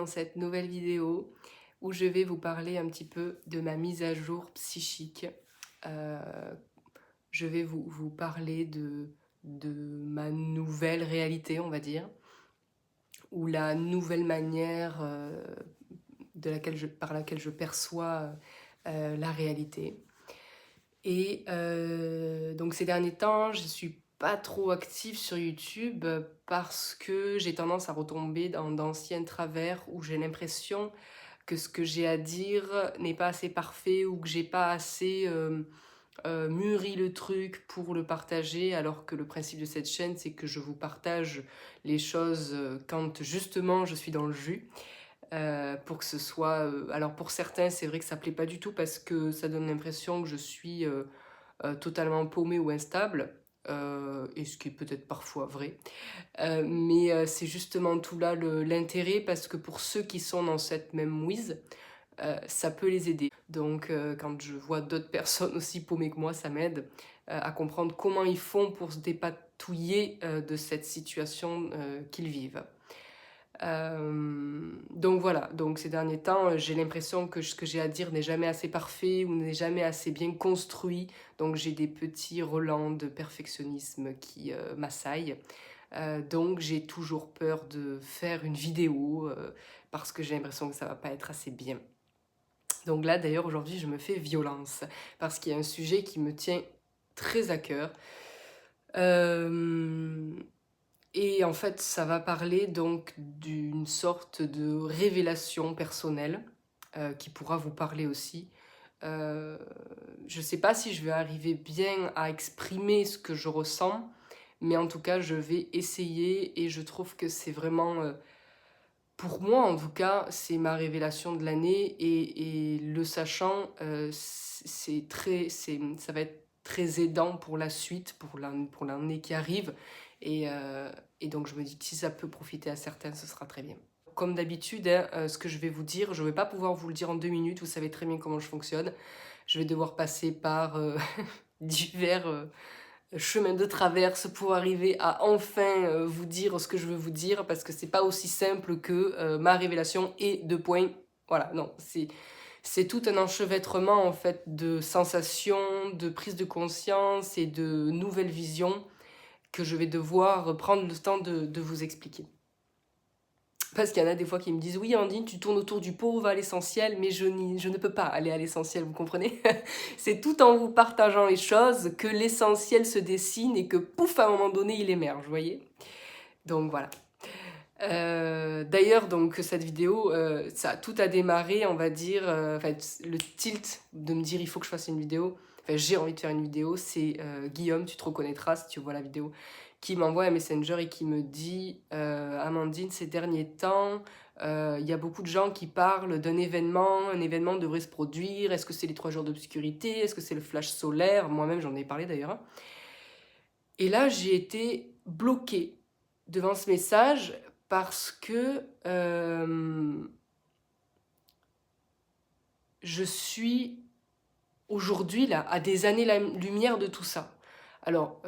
cette nouvelle vidéo où je vais vous parler un petit peu de ma mise à jour psychique. Euh, je vais vous parler de ma nouvelle réalité, on va dire, ou la nouvelle manière par laquelle je perçois la réalité. Et donc ces derniers temps, je suis pas trop active sur YouTube parce que j'ai tendance à retomber dans d'anciens travers où j'ai l'impression que ce que j'ai à dire n'est pas assez parfait ou que j'ai pas assez mûri le truc pour le partager, alors que le principe de cette chaîne, c'est que je vous partage les choses quand justement je suis dans le jus. Pour que ce soit... alors pour certains, c'est vrai que ça plaît pas du tout parce que ça donne l'impression que je suis totalement paumée ou instable, et ce qui est peut-être parfois vrai. Mais c'est justement tout là l'intérêt, parce que pour ceux qui sont dans cette même mouise, ça peut les aider. Donc quand je vois d'autres personnes aussi paumées que moi, ça m'aide à comprendre comment ils font pour se dépatouiller de cette situation qu'ils vivent. Donc voilà, donc ces derniers temps, j'ai l'impression que ce que j'ai à dire n'est jamais assez parfait ou n'est jamais assez bien construit. Donc j'ai des petits relents de perfectionnisme qui m'assaillent. Donc j'ai toujours peur de faire une vidéo parce que j'ai l'impression que ça va pas être assez bien. Donc là d'ailleurs aujourd'hui je me fais violence parce qu'il y a un sujet qui me tient très à cœur. Et en fait, ça va parler donc d'une sorte de révélation personnelle qui pourra vous parler aussi. Euh, je ne sais pas si je vais arriver bien à exprimer ce que je ressens, mais en tout cas, je vais essayer et je trouve que c'est vraiment, pour moi en tout cas, c'est ma révélation de l'année et le sachant, ça va être très aidant pour la suite, pour l'année qui arrive. Et, euh, et donc je me dis que si ça peut profiter à certains, ce sera très bien. Comme d'habitude, hein, ce que je vais vous dire, je ne vais pas pouvoir vous le dire en 2 minutes, vous savez très bien comment je fonctionne. Je vais devoir passer par divers chemins de traverse pour arriver à enfin vous dire ce que je veux vous dire, parce que c'est pas aussi simple que ma révélation et 2 points. Voilà, non, c'est tout un enchevêtrement en fait de sensations, de prise de conscience et de nouvelles visions que je vais devoir prendre le temps de vous expliquer. Parce qu'il y en a des fois qui me disent « Oui, Andine, tu tournes autour du pot, va à l'essentiel », mais je ne peux pas aller à l'essentiel, vous comprenez? C'est tout en vous partageant les choses que l'essentiel se dessine et que pouf, à un moment donné, il émerge, vous voyez? Donc voilà. D'ailleurs, donc cette vidéo, tout a démarré, on va dire, le tilt de me dire il faut que je fasse une vidéo, enfin j'ai envie de faire une vidéo, c'est Guillaume, tu te reconnaîtras si tu vois la vidéo, qui m'envoie un messenger et qui me dit Amandine, ces derniers temps, il y a beaucoup de gens qui parlent d'un événement, un événement devrait se produire, est-ce que c'est les 3 jours d'obscurité, est-ce que c'est le flash solaire, moi-même j'en ai parlé d'ailleurs, hein. Et là j'ai été bloquée devant ce message parce que je suis aujourd'hui là à des années-lumière de tout ça. Alors,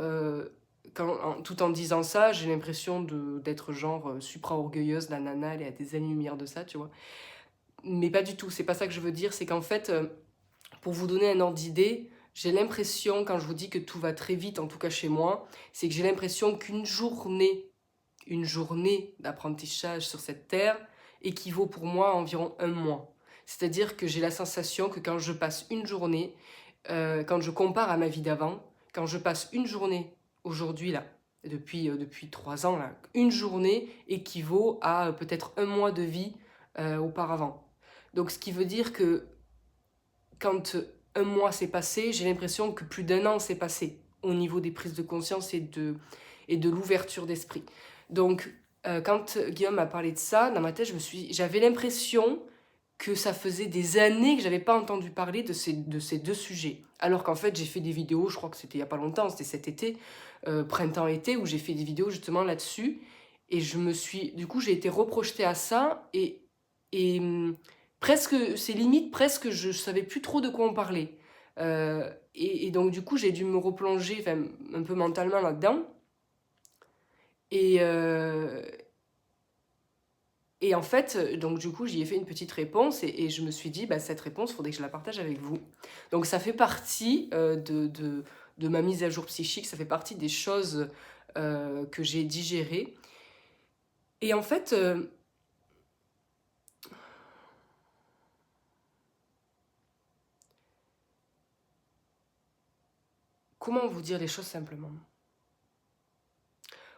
tout en disant ça, j'ai l'impression d'être genre supra-orgueilleuse, la nana, elle est à des années-lumière de ça, tu vois. Mais pas du tout, c'est pas ça que je veux dire, c'est qu'en fait, pour vous donner un ordre d'idée, j'ai l'impression, quand je vous dis que tout va très vite, en tout cas chez moi, c'est que j'ai l'impression une journée d'apprentissage sur cette terre équivaut pour moi à environ un mois. C'est-à-dire que j'ai la sensation que quand je passe une journée, quand je compare à ma vie d'avant, quand je passe une journée aujourd'hui, là, depuis 3 ans, là, une journée équivaut à peut-être un mois de vie auparavant. Donc ce qui veut dire que quand un mois s'est passé, j'ai l'impression que plus d'1 an s'est passé au niveau des prises de conscience et de l'ouverture d'esprit. Donc, quand Guillaume m'a parlé de ça, dans ma tête, j'avais l'impression que ça faisait des années que j'avais pas entendu parler de ces 2 sujets. Alors qu'en fait, j'ai fait des vidéos, je crois que c'était il y a pas longtemps, c'était cet été, printemps-été, où j'ai fait des vidéos justement là-dessus. Et du coup, j'ai été reprojetée à ça et presque, c'est limite presque, je savais plus trop de quoi on parlait. Et donc du coup, j'ai dû me replonger, enfin, un peu mentalement là-dedans. Et, Et en fait, donc du coup, j'y ai fait une petite réponse et je me suis dit, bah, cette réponse, il faudrait que je la partage avec vous. Donc ça fait partie de ma mise à jour psychique, ça fait partie des choses que j'ai digérées. Et en fait, comment vous dire les choses simplement?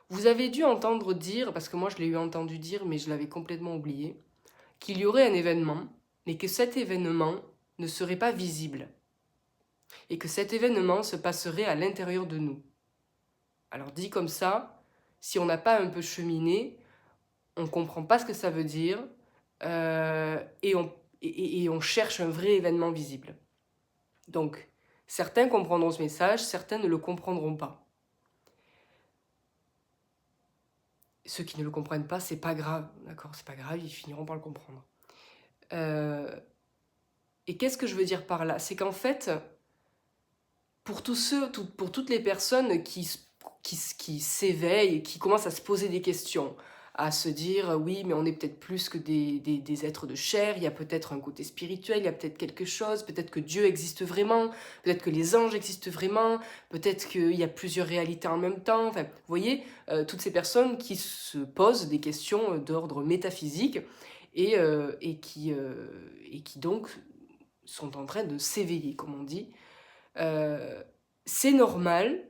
Vous avez dû entendre dire, parce que moi je l'ai eu entendu dire, mais je l'avais complètement oublié, qu'il y aurait un événement, mais que cet événement ne serait pas visible, et que cet événement se passerait à l'intérieur de nous. Alors dit comme ça, si on n'a pas un peu cheminé, on ne comprend pas ce que ça veut dire, et on cherche un vrai événement visible. Donc, certains comprendront ce message, certains ne le comprendront pas. Ceux qui ne le comprennent pas, c'est pas grave, d'accord, c'est pas grave, ils finiront par le comprendre. Et qu'est-ce que je veux dire par là? C'est qu'en fait, pour pour toutes les personnes qui s'éveillent et qui commencent à se poser des questions, à se dire oui, mais on est peut-être plus que des êtres de chair, il y a peut-être un côté spirituel, il y a peut-être quelque chose, peut-être que Dieu existe vraiment, peut-être que les anges existent vraiment, peut-être qu'il y a plusieurs réalités en même temps. Enfin, vous voyez, toutes ces personnes qui se posent des questions d'ordre métaphysique et qui donc sont en train de s'éveiller, comme on dit. Euh, c'est normal,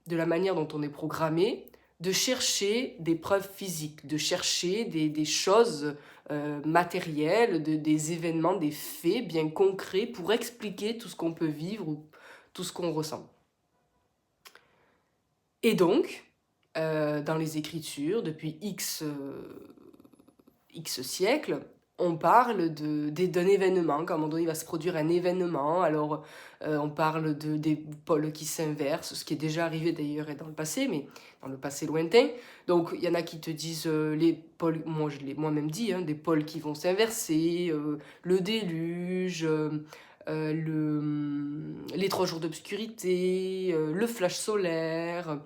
de la manière dont on est programmé, de chercher des preuves physiques, de chercher des choses matérielles, des événements, des faits bien concrets pour expliquer tout ce qu'on peut vivre ou tout ce qu'on ressent. Et donc, dans les Écritures, depuis X siècles, on parle d'un événement, qu'à un moment donné, il va se produire un événement. Alors, on parle des pôles qui s'inversent, ce qui est déjà arrivé d'ailleurs dans le passé, mais dans le passé lointain. Donc, il y en a qui te disent les pôles, moi je l'ai moi-même dit, hein, des pôles qui vont s'inverser, le déluge, les 3 jours d'obscurité, le flash solaire.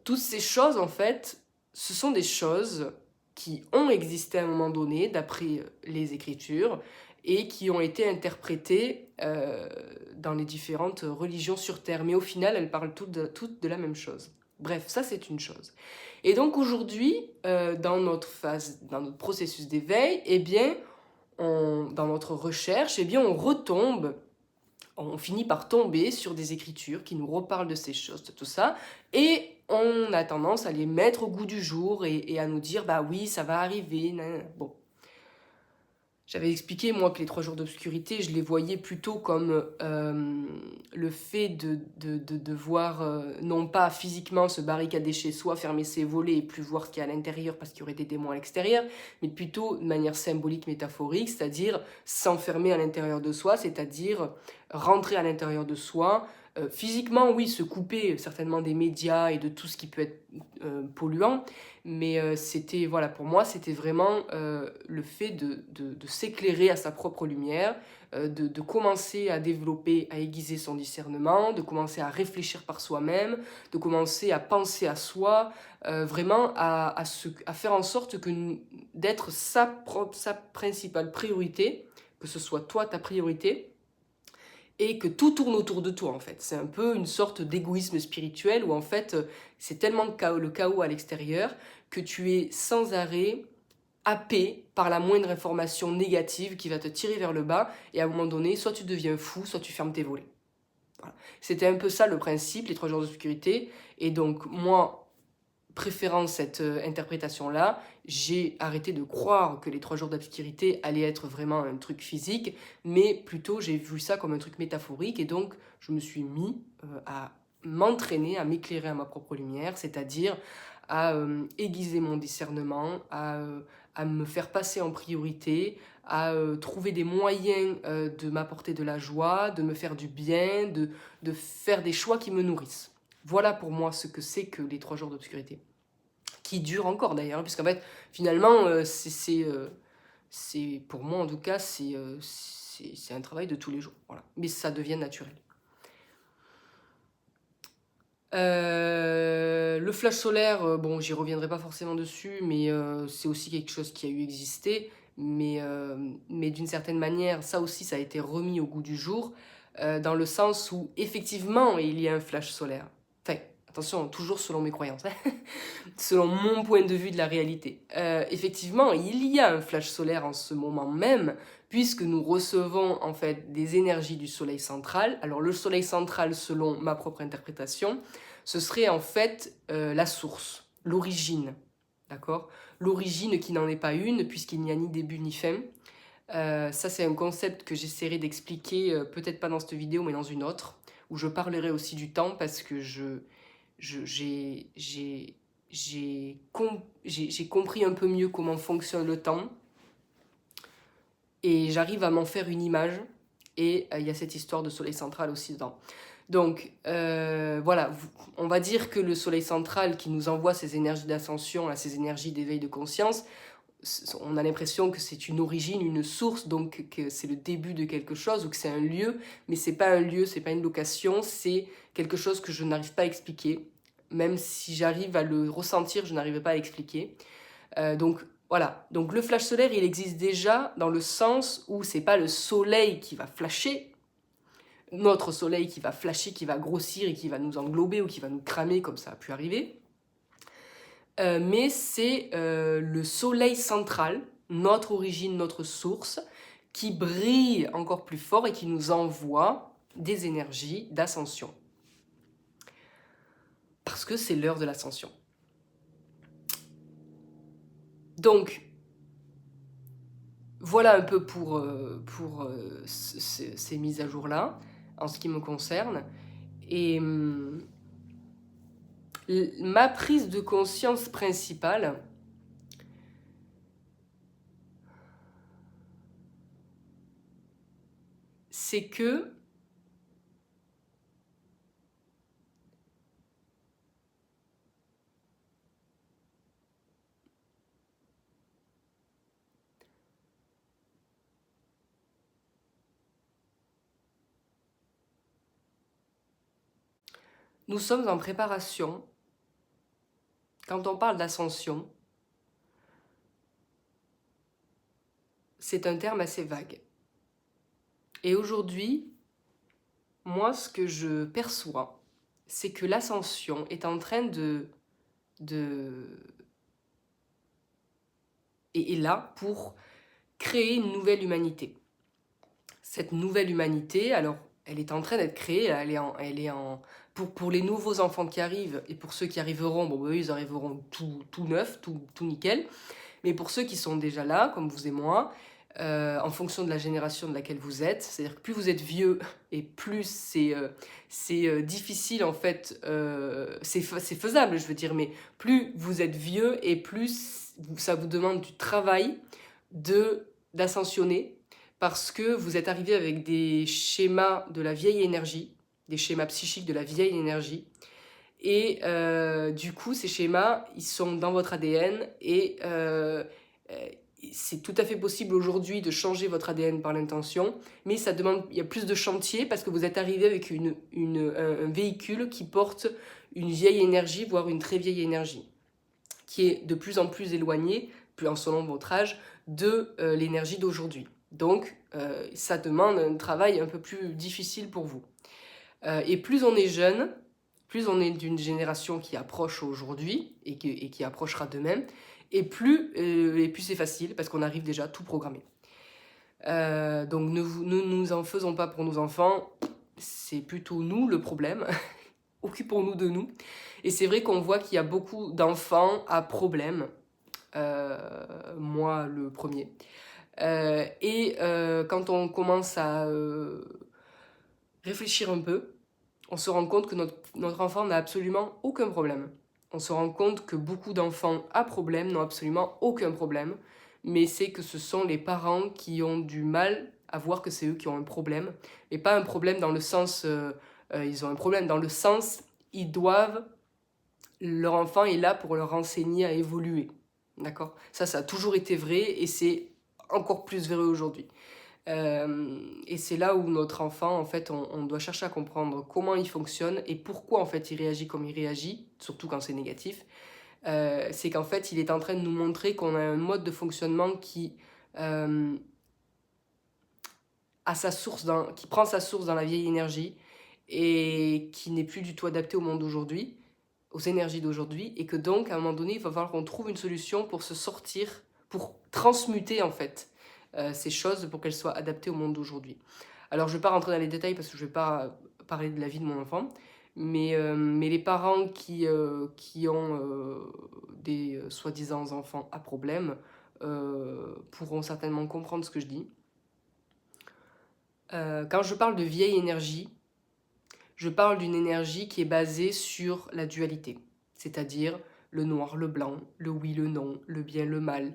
Toutes ces choses, en fait, ce sont des choses qui ont existé à un moment donné, d'après les Écritures, et qui ont été interprétées dans les différentes religions sur Terre. Mais au final, elles parlent toutes de la même chose. Bref, ça c'est une chose. Et donc aujourd'hui, dans notre phase, dans notre processus d'éveil, eh bien, dans notre recherche, eh bien, on finit par tomber sur des écritures qui nous reparlent de ces choses, de tout ça, et on a tendance à les mettre au goût du jour et à nous dire, bah oui, ça va arriver. Nanana. Bon, j'avais expliqué, moi, que les 3 jours d'obscurité, je les voyais plutôt comme le fait de voir, non pas physiquement se barricader chez soi, fermer ses volets et plus voir ce qu'il y a à l'intérieur parce qu'il y aurait des démons à l'extérieur, mais plutôt de manière symbolique, métaphorique, c'est-à-dire s'enfermer à l'intérieur de soi, c'est-à-dire rentrer à l'intérieur de soi. Physiquement, oui, se couper certainement des médias et de tout ce qui peut être polluant, mais c'était, voilà, pour moi, c'était vraiment le fait de s'éclairer à sa propre lumière, de commencer à développer, à aiguiser son discernement, de commencer à réfléchir par soi-même, de commencer à penser à soi, vraiment à faire en sorte que d'être sa principale priorité, que ce soit toi ta priorité, et que tout tourne autour de toi en fait. C'est un peu une sorte d'égoïsme spirituel où en fait c'est tellement le chaos à l'extérieur que tu es sans arrêt happé par la moindre information négative qui va te tirer vers le bas et à un moment donné soit tu deviens fou, soit tu fermes tes volets. Voilà. C'était un peu ça le principe, les 3 jours d'obscurité, et donc moi, préférant cette interprétation-là, j'ai arrêté de croire que les 3 jours d'obscurité allaient être vraiment un truc physique, mais plutôt j'ai vu ça comme un truc métaphorique, et donc je me suis mis à m'entraîner, à m'éclairer à ma propre lumière, c'est-à-dire à aiguiser mon discernement, à me faire passer en priorité, à trouver des moyens de m'apporter de la joie, de me faire du bien, de faire des choix qui me nourrissent. Voilà pour moi ce que c'est que les 3 jours d'obscurité qui dure encore d'ailleurs, puisqu'en fait, finalement, c'est pour moi en tout cas, c'est un travail de tous les jours, voilà. Mais ça devient naturel. Le flash solaire, bon, j'y reviendrai pas forcément dessus, mais c'est aussi quelque chose qui a eu existé. Mais d'une certaine manière, ça aussi, ça a été remis au goût du jour, dans le sens où, effectivement, il y a un flash solaire. Enfin, attention, toujours selon mes croyances, hein, selon mon point de vue de la réalité. Effectivement, il y a un flash solaire en ce moment même, puisque nous recevons en fait des énergies du soleil central. Alors le soleil central, selon ma propre interprétation, ce serait en fait la source, l'origine, d'accord? L'origine qui n'en est pas une, puisqu'il n'y a ni début ni fin. Ça, c'est un concept que j'essaierai d'expliquer, peut-être pas dans cette vidéo, mais dans une autre, où je parlerai aussi du temps, parce que j'ai compris un peu mieux comment fonctionne le temps, et j'arrive à m'en faire une image, et il y a cette histoire de soleil central aussi dedans. Donc voilà, on va dire que le soleil central qui nous envoie ces énergies d'ascension, ces énergies d'éveil de conscience, on a l'impression que c'est une origine, une source, donc que c'est le début de quelque chose ou que c'est un lieu, mais c'est pas un lieu, c'est pas une location, c'est quelque chose que je n'arrive pas à expliquer. Même si j'arrive à le ressentir, je n'arrive pas à l'expliquer. Donc voilà, donc le flash solaire, il existe déjà dans le sens où c'est pas le soleil qui va flasher, notre soleil qui va flasher, qui va grossir et qui va nous englober ou qui va nous cramer comme ça a pu arriver. Mais c'est le soleil central, notre origine, notre source, qui brille encore plus fort et qui nous envoie des énergies d'ascension. Parce que c'est l'heure de l'ascension. Donc, voilà un peu pour ces mises à jour-là, en ce qui me concerne. Et ma prise de conscience principale, c'est que nous sommes en préparation. Quand on parle d'ascension, c'est un terme assez vague. Et aujourd'hui, moi, ce que je perçois, c'est que l'ascension est en train est là pour créer une nouvelle humanité. Cette nouvelle humanité, alors, elle est en train d'être créée, pour les nouveaux enfants qui arrivent, et pour ceux qui arriveront, bon, eux, ils arriveront tout neuf, tout nickel. Mais pour ceux qui sont déjà là, comme vous et moi, en fonction de la génération de laquelle vous êtes, c'est-à-dire que plus vous êtes vieux et plus c'est difficile en fait, c'est faisable je veux dire, mais plus vous êtes vieux et plus ça vous demande du travail d'ascensionner, parce que vous êtes arrivé avec des schémas de la vieille énergie, des schémas psychiques de la vieille énergie. Et du coup, ces schémas, ils sont dans votre ADN et c'est tout à fait possible aujourd'hui de changer votre ADN par l'intention, mais ça demande, il y a plus de chantier parce que vous êtes arrivé avec un véhicule qui porte une vieille énergie, voire une très vieille énergie, qui est de plus en plus éloignée, plus en selon votre âge, de l'énergie d'aujourd'hui. Donc, ça demande un travail un peu plus difficile pour vous. Et plus on est jeune, plus on est d'une génération qui approche aujourd'hui et qui approchera demain, et plus c'est facile parce qu'on arrive déjà tout programmé. Donc ne nous en faisons pas pour nos enfants, c'est plutôt nous le problème. Occupons-nous de nous. Et c'est vrai qu'on voit qu'il y a beaucoup d'enfants à problème, moi le premier. Quand on commence à réfléchir un peu, on se rend compte que notre enfant n'a absolument aucun problème. On se rend compte que beaucoup d'enfants à problème n'ont absolument aucun problème, mais c'est que ce sont les parents qui ont du mal à voir que c'est eux qui ont un problème, et pas un problème dans le sens ils ont un problème, dans le sens leur enfant est là pour leur enseigner à évoluer. D'accord ? Ça a toujours été vrai et c'est encore plus vrai aujourd'hui. Et c'est là où notre enfant, en fait, on doit chercher à comprendre comment il fonctionne et pourquoi, en fait, il réagit comme il réagit, surtout quand c'est négatif. C'est qu'en fait, il est en train de nous montrer qu'on a un mode de fonctionnement euh, qui prend sa source dans la vieille énergie et qui n'est plus du tout adapté au monde d'aujourd'hui, aux énergies d'aujourd'hui, et que donc, à un moment donné, il va falloir qu'on trouve une solution pour se sortir, pour transmuter, en fait, ces choses pour qu'elles soient adaptées au monde d'aujourd'hui. Alors, je ne vais pas rentrer dans les détails parce que je ne vais pas parler de la vie de mon enfant, mais les parents qui ont des soi-disant enfants à problème pourront certainement comprendre ce que je dis. Quand je parle de vieille énergie, je parle d'une énergie qui est basée sur la dualité, c'est-à-dire le noir, le blanc, le oui, le non, le bien, le mal,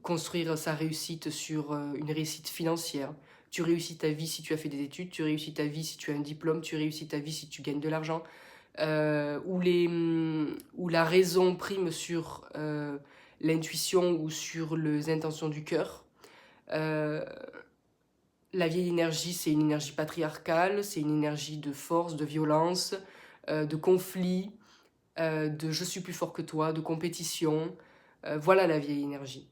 construire sa réussite sur une réussite financière. Tu réussis ta vie si tu as fait des études, tu réussis ta vie si tu as un diplôme, tu réussis ta vie si tu gagnes de l'argent, où la raison prime sur l'intuition ou sur les intentions du cœur. La vieille énergie, c'est une énergie patriarcale, c'est une énergie de force, de violence, de conflit, de je suis plus fort que toi, de compétition. Voilà la vieille énergie.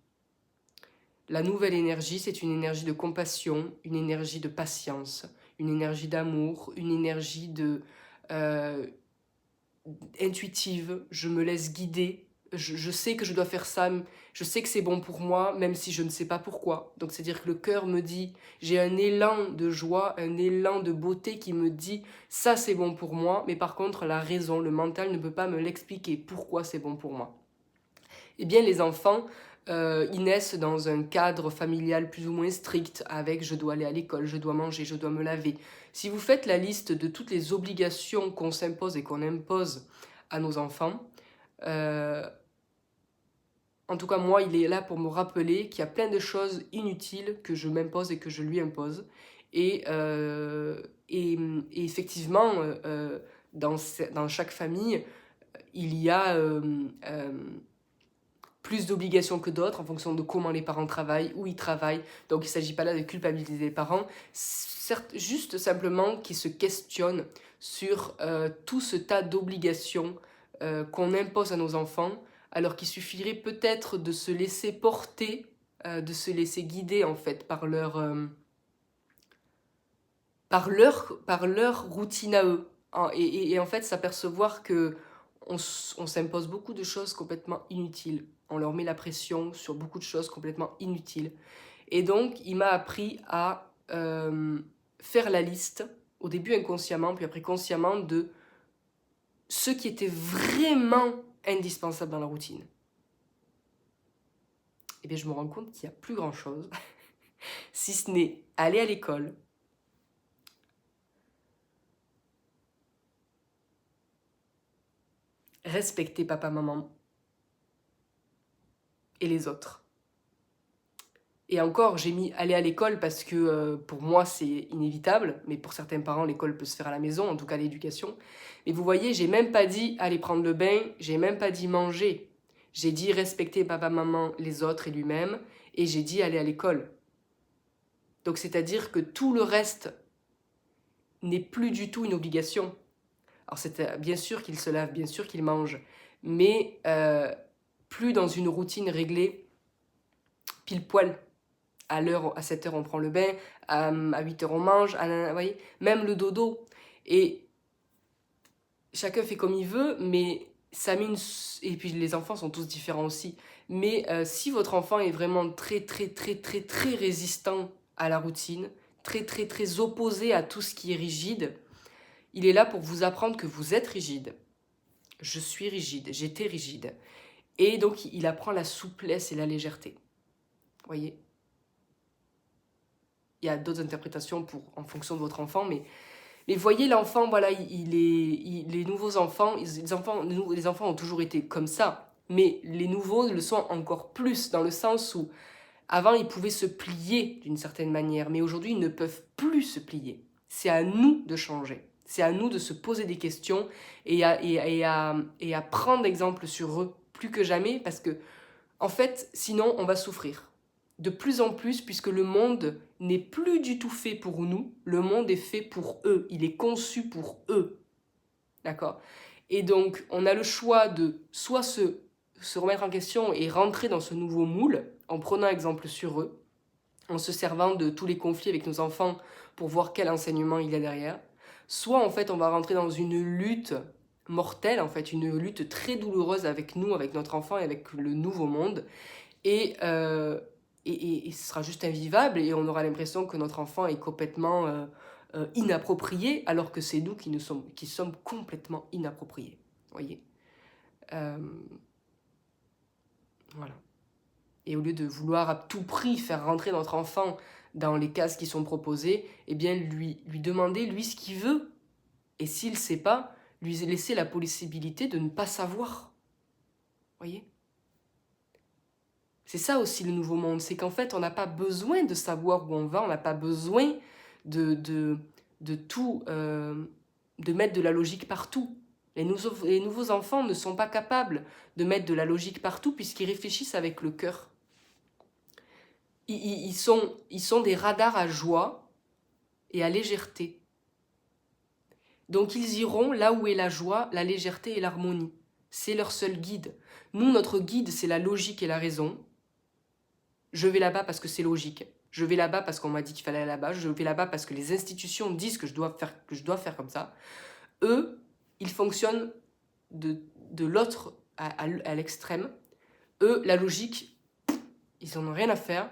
La nouvelle énergie, c'est une énergie de compassion, une énergie de patience, une énergie d'amour, une énergie intuitive. Je me laisse guider. Je sais que je dois faire ça, je sais que c'est bon pour moi, même si je ne sais pas pourquoi. Donc c'est-à-dire que le cœur me dit, j'ai un élan de joie, un élan de beauté qui me dit, ça c'est bon pour moi, mais par contre la raison, le mental ne peut pas me l'expliquer, pourquoi c'est bon pour moi. Eh bien les enfants, ils naissent dans un cadre familial plus ou moins strict, avec je dois aller à l'école, je dois manger, je dois me laver. Si vous faites la liste de toutes les obligations qu'on s'impose et qu'on impose à nos enfants, en tout cas, moi, il est là pour me rappeler qu'il y a plein de choses inutiles que je m'impose et que je lui impose. Et, euh, et effectivement, dans chaque famille, il y a plus d'obligations que d'autres en fonction de comment les parents travaillent, où ils travaillent. Donc il ne s'agit pas là de culpabiliser les parents, certes, juste simplement qu'ils se questionnent sur tout ce tas d'obligations qu'on impose à nos enfants, alors qu'il suffirait peut-être de se laisser porter, de se laisser guider en fait par leur routine à eux. Et en fait, s'apercevoir que on s'impose beaucoup de choses complètement inutiles. On leur met la pression sur beaucoup de choses complètement inutiles. Et donc, il m'a appris à faire la liste, au début inconsciemment, puis après consciemment, de ce qui était vraiment indispensable dans la routine. Et bien, je me rends compte qu'il n'y a plus grand-chose, si ce n'est aller à l'école, respecter papa, maman et les autres. Et encore, j'ai mis aller à l'école parce que pour moi c'est inévitable, mais pour certains parents l'école peut se faire à la maison, en tout cas l'éducation. Mais vous voyez, j'ai même pas dit aller prendre le bain, j'ai même pas dit manger. J'ai dit respecter papa, maman, les autres et lui-même, et j'ai dit aller à l'école. Donc c'est-à-dire que tout le reste n'est plus du tout une obligation. Alors c'est bien sûr qu'il se lave, bien sûr qu'il mange, mais plus dans une routine réglée pile poil. À l'heure, à 7 heures on prend le bain, à 8 heures on mange, vous voyez, même le dodo. Et chacun fait comme il veut, mais ça met une... Et puis les enfants sont tous différents aussi. Mais si votre enfant est vraiment très très très très très résistant à la routine, très très très opposé à tout ce qui est rigide, il est là pour vous apprendre que vous êtes rigide. Je suis rigide, j'étais rigide. Et donc il apprend la souplesse et la légèreté. Vous voyez ? Il y a d'autres interprétations en fonction de votre enfant, mais voyez l'enfant, voilà, les nouveaux enfants, les enfants ont toujours été comme ça, mais les nouveaux le sont encore plus, dans le sens où avant ils pouvaient se plier d'une certaine manière, mais aujourd'hui ils ne peuvent plus se plier. C'est à nous de changer, c'est à nous de se poser des questions et à prendre exemple sur eux plus que jamais, parce que en fait sinon on va souffrir. de plus en plus, puisque le monde n'est plus du tout fait pour nous, le monde est fait pour eux, il est conçu pour eux. D'accord? Et donc, on a le choix de soit se remettre en question et rentrer dans ce nouveau moule, en prenant exemple sur eux, en se servant de tous les conflits avec nos enfants pour voir quel enseignement il y a derrière. Soit, en fait, on va rentrer dans une lutte mortelle, en fait, une lutte très douloureuse avec nous, avec notre enfant et avec le nouveau monde. Et, ce sera juste invivable et on aura l'impression que notre enfant est complètement inapproprié, alors que c'est nous qui sommes complètement inappropriés. Voyez. Voilà. Et au lieu de vouloir à tout prix faire rentrer notre enfant dans les cases qui sont proposées, eh bien lui demander, lui, ce qu'il veut. Et s'il ne sait pas, lui laisser la possibilité de ne pas savoir. Voyez ? C'est ça aussi le nouveau monde, c'est qu'en fait, on n'a pas besoin de savoir où on va, on n'a pas besoin de tout, de mettre de la logique partout. Les nouveaux enfants ne sont pas capables de mettre de la logique partout puisqu'ils réfléchissent avec le cœur. Ils sont des radars à joie et à légèreté. Donc ils iront là où est la joie, la légèreté et l'harmonie. C'est leur seul guide. Nous, notre guide, c'est la logique et la raison. Je vais là-bas parce que c'est logique. Je vais là-bas parce qu'on m'a dit qu'il fallait aller là-bas. Je vais là-bas parce que les institutions disent que je dois faire comme ça. Eux, ils fonctionnent de l'autre à l'extrême. Eux, la logique, ils n'en ont rien à faire.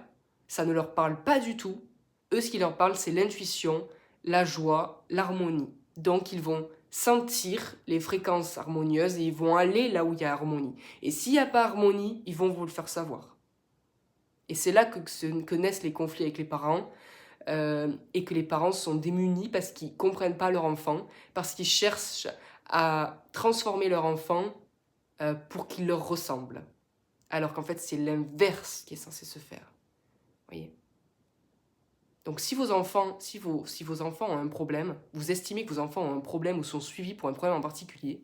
Ça ne leur parle pas du tout. Eux, ce qui leur parle, c'est l'intuition, la joie, l'harmonie. Donc, ils vont sentir les fréquences harmonieuses et ils vont aller là où il y a harmonie. Et s'il n'y a pas harmonie, ils vont vous le faire savoir. Et c'est là que naissent les conflits avec les parents et que les parents sont démunis parce qu'ils ne comprennent pas leur enfant, parce qu'ils cherchent à transformer leur enfant pour qu'il leur ressemble. Alors qu'en fait, c'est l'inverse qui est censé se faire. Voyez ? Donc si vos enfants ont un problème, vous estimez que vos enfants ont un problème ou sont suivis pour un problème en particulier,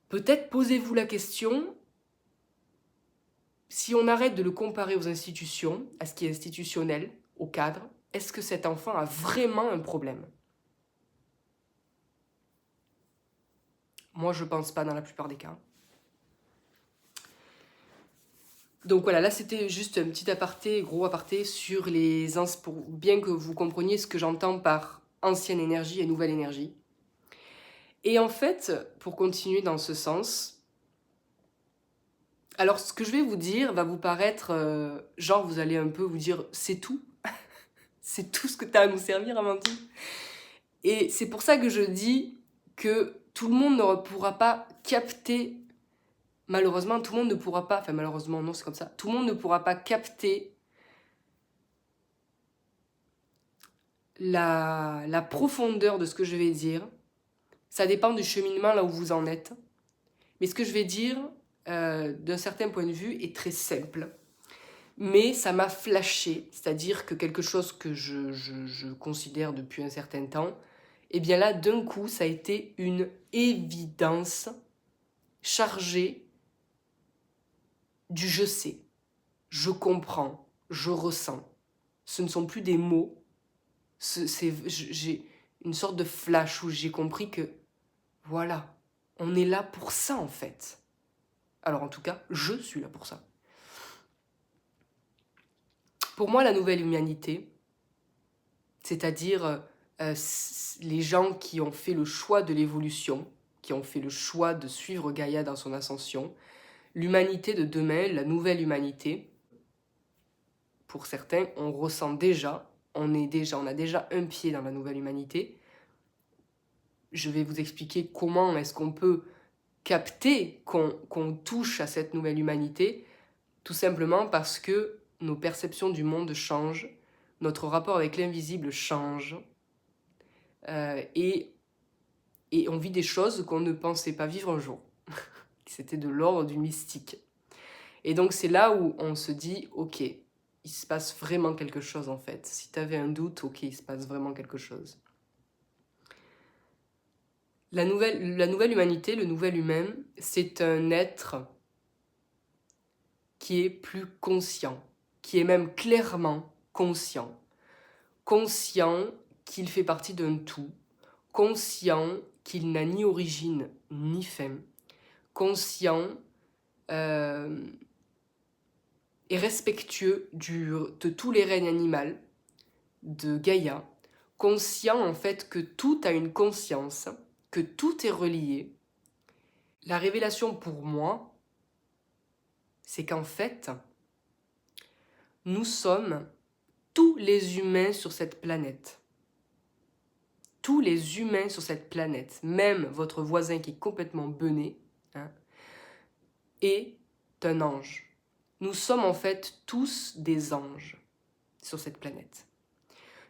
peut-être posez-vous la question, si on arrête de le comparer aux institutions, à ce qui est institutionnel, au cadre, est-ce que cet enfant a vraiment un problème ? Moi, je ne pense pas dans la plupart des cas. Donc voilà, là c'était juste un petit aparté, gros aparté sur pour bien que vous compreniez ce que j'entends par ancienne énergie et nouvelle énergie. Et en fait, pour continuer dans ce sens, alors ce que je vais vous dire va vous paraître, genre vous allez un peu vous dire c'est tout, c'est tout ce que tu as à nous servir, Amandine. Et c'est pour ça que je dis que tout le monde ne pourra pas capter, malheureusement, tout le monde ne pourra pas, enfin malheureusement non c'est comme ça, tout le monde ne pourra pas capter la profondeur de ce que je vais dire. Ça dépend du cheminement là où vous en êtes. Mais ce que je vais dire, d'un certain point de vue, est très simple. Mais ça m'a flashé, c'est-à-dire que quelque chose que je considère depuis un certain temps, et bien là, d'un coup, ça a été une évidence chargée du je sais, je comprends, je ressens. Ce ne sont plus des mots, j'ai une sorte de flash où j'ai compris que, voilà, on est là pour ça en fait. Alors en tout cas, je suis là pour ça. Pour moi, la nouvelle humanité, c'est-à-dire les gens qui ont fait le choix de l'évolution, qui ont fait le choix de suivre Gaïa dans son ascension, l'humanité de demain, la nouvelle humanité, pour certains, on ressent déjà, on a déjà un pied dans la nouvelle humanité. Je vais vous expliquer comment est-ce qu'on peut capter qu'on touche à cette nouvelle humanité, tout simplement parce que nos perceptions du monde changent, notre rapport avec l'invisible change, et on vit des choses qu'on ne pensait pas vivre un jour. C'était de l'ordre du mystique. Et donc c'est là où on se dit, ok, il se passe vraiment quelque chose en fait. Si tu avais un doute, ok, il se passe vraiment quelque chose. La nouvelle humanité, le nouvel humain, c'est un être qui est plus conscient, qui est même clairement conscient. Conscient qu'il fait partie d'un tout, conscient qu'il n'a ni origine ni fin, conscient et respectueux de tous les règnes animaux de Gaïa, conscient en fait que tout a une conscience, que tout est relié. La révélation pour moi, c'est qu'en fait, nous sommes tous les humains sur cette planète. Tous les humains sur cette planète, même votre voisin qui est complètement bené, hein, est un ange. Nous sommes en fait tous des anges sur cette planète.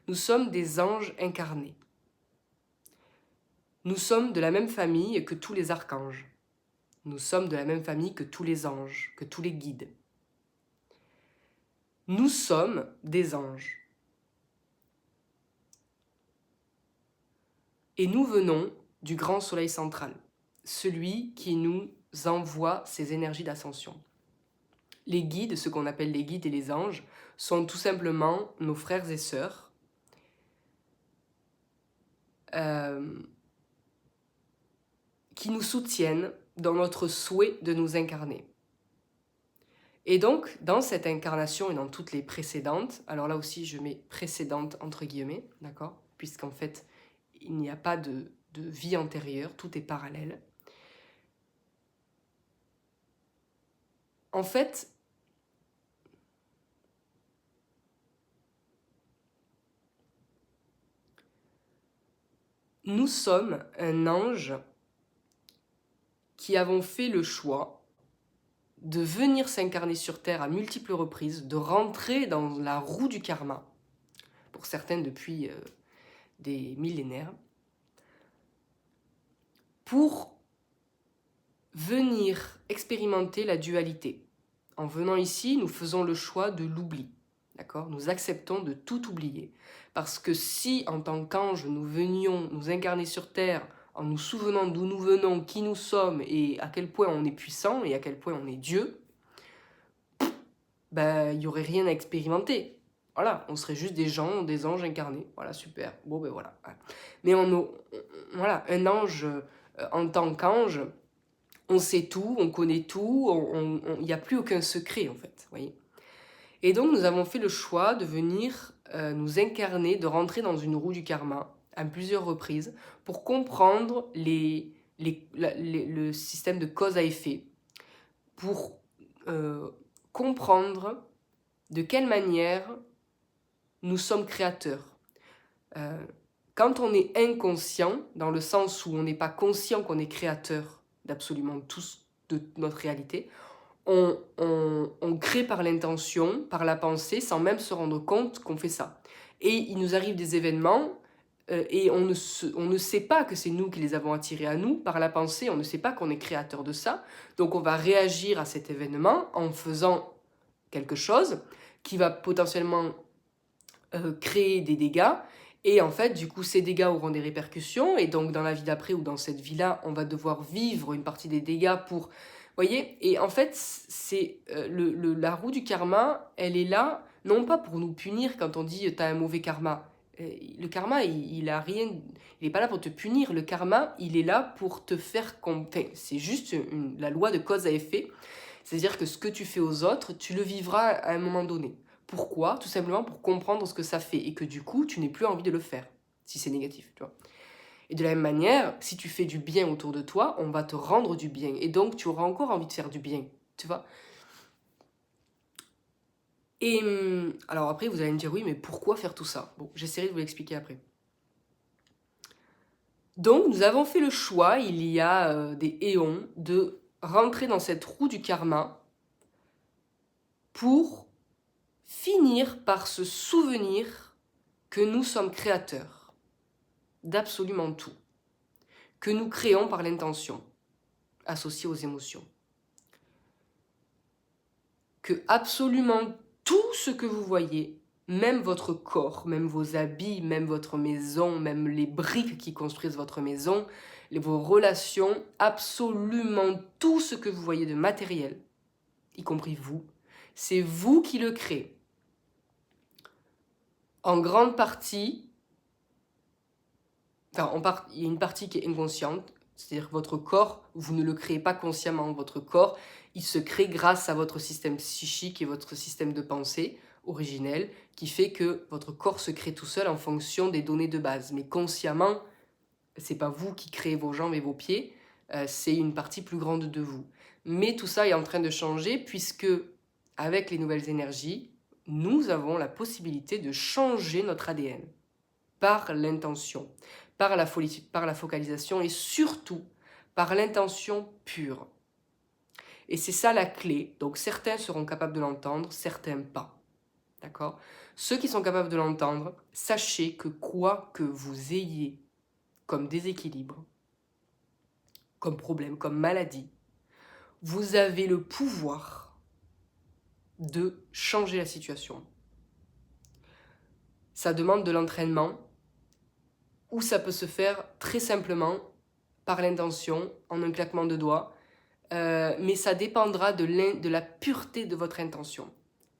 Nous sommes des anges incarnés. Nous sommes de la même famille que tous les archanges. Nous sommes de la même famille que tous les anges, que tous les guides. Nous sommes des anges. Et nous venons du grand soleil central, celui qui nous envoie ses énergies d'ascension. Les guides, ce qu'on appelle les guides et les anges, sont tout simplement nos frères et sœurs qui nous soutiennent dans notre souhait de nous incarner. Et donc, dans cette incarnation et dans toutes les précédentes, alors là aussi je mets précédentes entre guillemets, d'accord, puisqu'en fait, il n'y a pas de vie antérieure, tout est parallèle. En fait, nous sommes un ange qui avons fait le choix de venir s'incarner sur Terre à multiples reprises, de rentrer dans la roue du karma, pour certains depuis des millénaires, pour venir expérimenter la dualité. En venant ici, nous faisons le choix de l'oubli. D'accord ? Nous acceptons de tout oublier. Parce que si, en tant qu'ange, nous venions nous incarner sur Terre en nous souvenant d'où nous venons, qui nous sommes et à quel point on est puissant et à quel point on est Dieu, ben, il n'y aurait rien à expérimenter. Voilà, on serait juste des gens, des anges incarnés. Voilà, super. Bon, ben voilà. Mais voilà, un ange, en tant qu'ange, on sait tout, on connaît tout, il n'y a plus aucun secret, en fait. Voyez. Et donc, nous avons fait le choix de venir nous incarner, de rentrer dans une roue du karma à plusieurs reprises pour comprendre le système de cause à effet, pour comprendre de quelle manière nous sommes créateurs. Quand on est inconscient, dans le sens où on n'est pas conscient qu'on est créateur d'absolument tout de notre réalité, on crée par l'intention, par la pensée, sans même se rendre compte qu'on fait ça. Et il nous arrive des événements et on ne sait pas que c'est nous qui les avons attirés à nous par la pensée, on ne sait pas qu'on est créateur de ça. Donc on va réagir à cet événement en faisant quelque chose qui va potentiellement créer des dégâts. Et en fait, du coup, ces dégâts auront des répercussions. Et donc, dans la vie d'après ou dans cette vie-là, on va devoir vivre une partie des dégâts pour... Voyez. Et en fait, c'est la roue du karma, elle est là, non pas pour nous punir quand on dit « t'as un mauvais karma ». Le karma, il a rien... Il n'est pas là pour te punir. Le karma, il est là pour te faire... Enfin, c'est juste la loi de cause à effet. C'est-à-dire que ce que tu fais aux autres, tu le vivras à un moment donné. Pourquoi ? Tout simplement pour comprendre ce que ça fait et que du coup, tu n'aies plus envie de le faire, si c'est négatif, tu vois. Et de la même manière, si tu fais du bien autour de toi, on va te rendre du bien. Et donc, tu auras encore envie de faire du bien, tu vois. Et alors après, vous allez me dire, oui, mais pourquoi faire tout ça ? Bon, j'essaierai de vous l'expliquer après. Donc, nous avons fait le choix, il y a des éons, de rentrer dans cette roue du karma pour finir par se souvenir que nous sommes créateurs d'absolument tout, que nous créons par l'intention, associée aux émotions. Que absolument tout ce que vous voyez, même votre corps, même vos habits, même votre maison, même les briques qui construisent votre maison, vos relations, absolument tout ce que vous voyez de matériel, y compris vous, C'est vous qui le créez. En grande partie, il y a une partie qui est inconsciente, c'est-à-dire que votre corps, vous ne le créez pas consciemment. Votre corps, il se crée grâce à votre système psychique et votre système de pensée originel, qui fait que votre corps se crée tout seul en fonction des données de base. Mais consciemment, c'est pas vous qui créez vos jambes et vos pieds, c'est une partie plus grande de vous. Mais tout ça est en train de changer puisque, avec les nouvelles énergies, nous avons la possibilité de changer notre ADN par l'intention, par la focalisation et surtout par l'intention pure. Et c'est ça la clé. Donc certains seront capables de l'entendre, certains pas. D'accord ? Ceux qui sont capables de l'entendre, sachez que quoi que vous ayez comme déséquilibre, comme problème, comme maladie, vous avez le pouvoir de changer la situation. Ça demande de l'entraînement, ou ça peut se faire très simplement par l'intention, en un claquement de doigts, mais ça dépendra de la pureté de votre intention.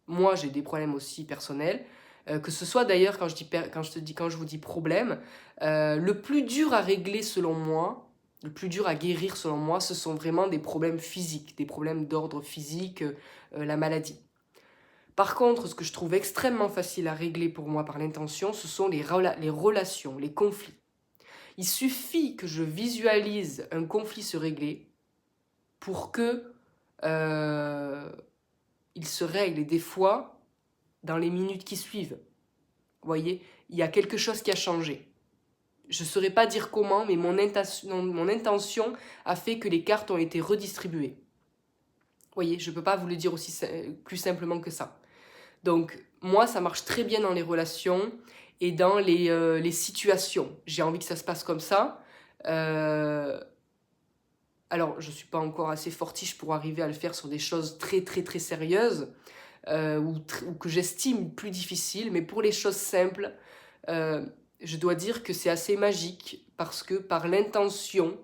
Moi, j'ai des problèmes aussi personnels, que ce soit d'ailleurs, quand je vous dis problème, le plus dur à régler selon moi, le plus dur à guérir selon moi, ce sont vraiment des problèmes physiques, des problèmes d'ordre physique, la maladie. Par contre, ce que je trouve extrêmement facile à régler pour moi par l'intention, ce sont les relations, les conflits. Il suffit que je visualise un conflit se régler pour que il se règle, et des fois, dans les minutes qui suivent. Vous voyez, il y a quelque chose qui a changé. Je ne saurais pas dire comment, mais mon intention a fait que les cartes ont été redistribuées. Vous voyez, je ne peux pas vous le dire plus simplement que ça. Donc, moi, ça marche très bien dans les relations et dans les situations. J'ai envie que ça se passe comme ça. Alors, je ne suis pas encore assez fortiche pour arriver à le faire sur des choses très, très, très sérieuses ou que j'estime plus difficiles. Mais pour les choses simples, je dois dire que c'est assez magique parce que par l'intention,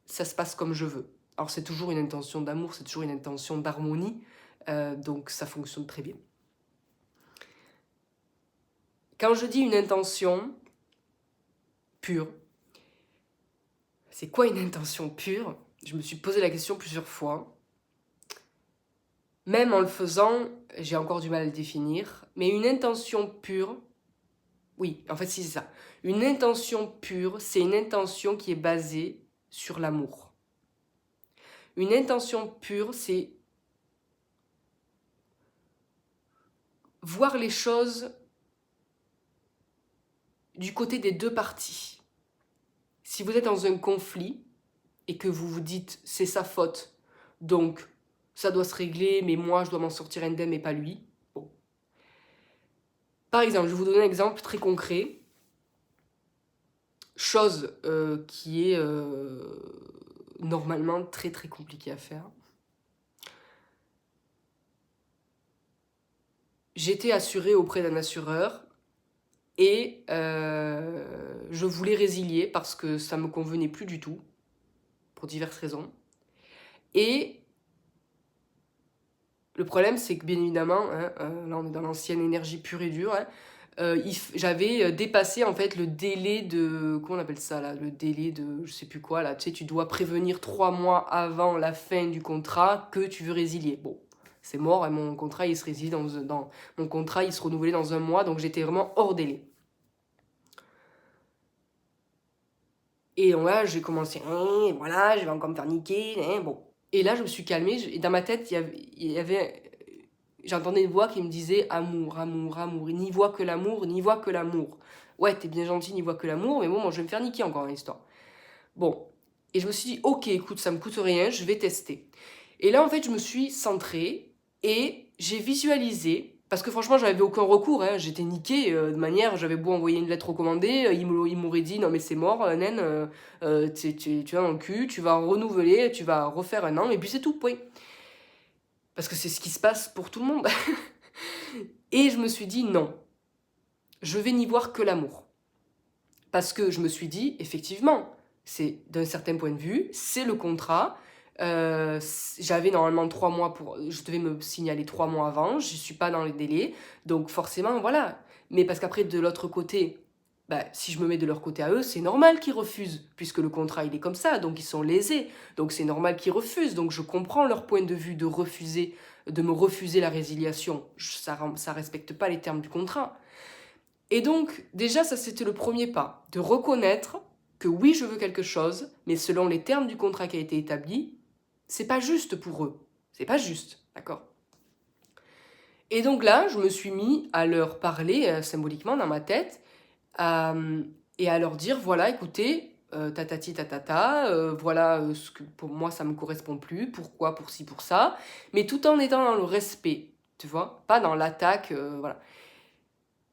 ça se passe comme je veux. Alors, c'est toujours une intention d'amour, c'est toujours une intention d'harmonie. Donc, ça fonctionne très bien. Quand je dis une intention pure, c'est quoi une intention pure ? Je me suis posé la question plusieurs fois. Même en le faisant, j'ai encore du mal à le définir. Mais une intention pure, oui, en fait, c'est ça. Une intention pure, c'est une intention qui est basée sur l'amour. Une intention pure, c'est voir les choses du côté des deux parties. Si vous êtes dans un conflit et que vous vous dites c'est sa faute, donc ça doit se régler, mais moi je dois m'en sortir indemne et pas lui. Bon. Par exemple, je vais vous donner un exemple très concret. Chose qui est normalement très très compliquée à faire. J'étais assurée auprès d'un assureur et je voulais résilier parce que ça ne me convenait plus du tout, pour diverses raisons. Et le problème, c'est que bien évidemment, hein, là on est dans l'ancienne énergie pure et dure, hein, j'avais dépassé en fait le délai de, comment on appelle ça là, le délai de, je sais plus quoi là, tu sais, tu dois prévenir 3 mois avant la fin du contrat que tu veux résilier. Bon, c'est mort, hein, mon contrat il se résilie mon contrat il se renouvelait dans 1 mois, donc j'étais vraiment hors délai. Et donc là, j'ai commencé, voilà, je vais encore me faire niquer, bon. Et là, je me suis calmée, et dans ma tête, j'entendais une voix qui me disait amour, amour, amour, n'y vois que l'amour, n'y vois que l'amour. Ouais, t'es bien gentil, n'y vois que l'amour, mais bon, moi, je vais me faire niquer encore une histoire. Bon. Et je me suis dit, ok, écoute, ça me coûte rien, je vais tester. Et là, en fait, je me suis centrée et j'ai visualisé, parce que franchement, j'avais aucun recours, hein, j'étais niquée de manière, j'avais beau envoyer une lettre recommandée, il m'aurait dit, non mais c'est mort, naine, tu vas dans le cul, tu vas renouveler, tu vas refaire 1 an, et puis c'est tout, point. Parce que c'est ce qui se passe pour tout le monde. Et je me suis dit, non, je vais n'y voir que l'amour. Parce que je me suis dit, effectivement, c'est d'un certain point de vue, c'est le contrat, J'avais normalement 3 mois pour... Je devais me signaler 3 mois avant, je ne suis pas dans les délais, donc forcément, voilà. Mais parce qu'après, de l'autre côté, bah, si je me mets de leur côté à eux, c'est normal qu'ils refusent, puisque le contrat, il est comme ça, donc ils sont lésés. Donc c'est normal qu'ils refusent, donc je comprends leur point de vue de refuser, de me refuser la résiliation. Ça respecte pas les termes du contrat. Et donc, déjà, ça, c'était le premier pas, de reconnaître que oui, je veux quelque chose, mais selon les termes du contrat qui a été établi, c'est pas juste pour eux. C'est pas juste, d'accord? Et donc là, je me suis mis à leur parler symboliquement dans ma tête et à leur dire, voilà, écoutez, tatati tatata, voilà ce que pour moi ça me correspond plus, pourquoi, pour ci, pour ça, mais tout en étant dans le respect, tu vois, pas dans l'attaque, voilà.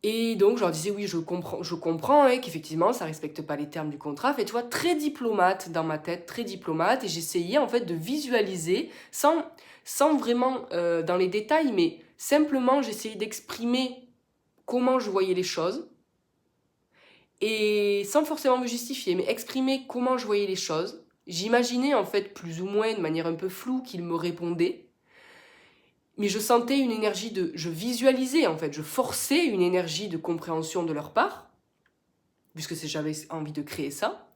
Et donc, je leur disais, oui, je comprends hein, qu'effectivement, ça respecte pas les termes du contrat. Fait, tu vois, très diplomate dans ma tête, très diplomate. Et j'essayais, en fait, de visualiser, sans vraiment dans les détails, mais simplement, j'essayais d'exprimer comment je voyais les choses. Et sans forcément me justifier, mais exprimer comment je voyais les choses. J'imaginais, en fait, plus ou moins, de manière un peu floue, qu'ils me répondaient. Mais je sentais une énergie de... Je visualisais, en fait, je forçais une énergie de compréhension de leur part, puisque j'avais envie de créer ça.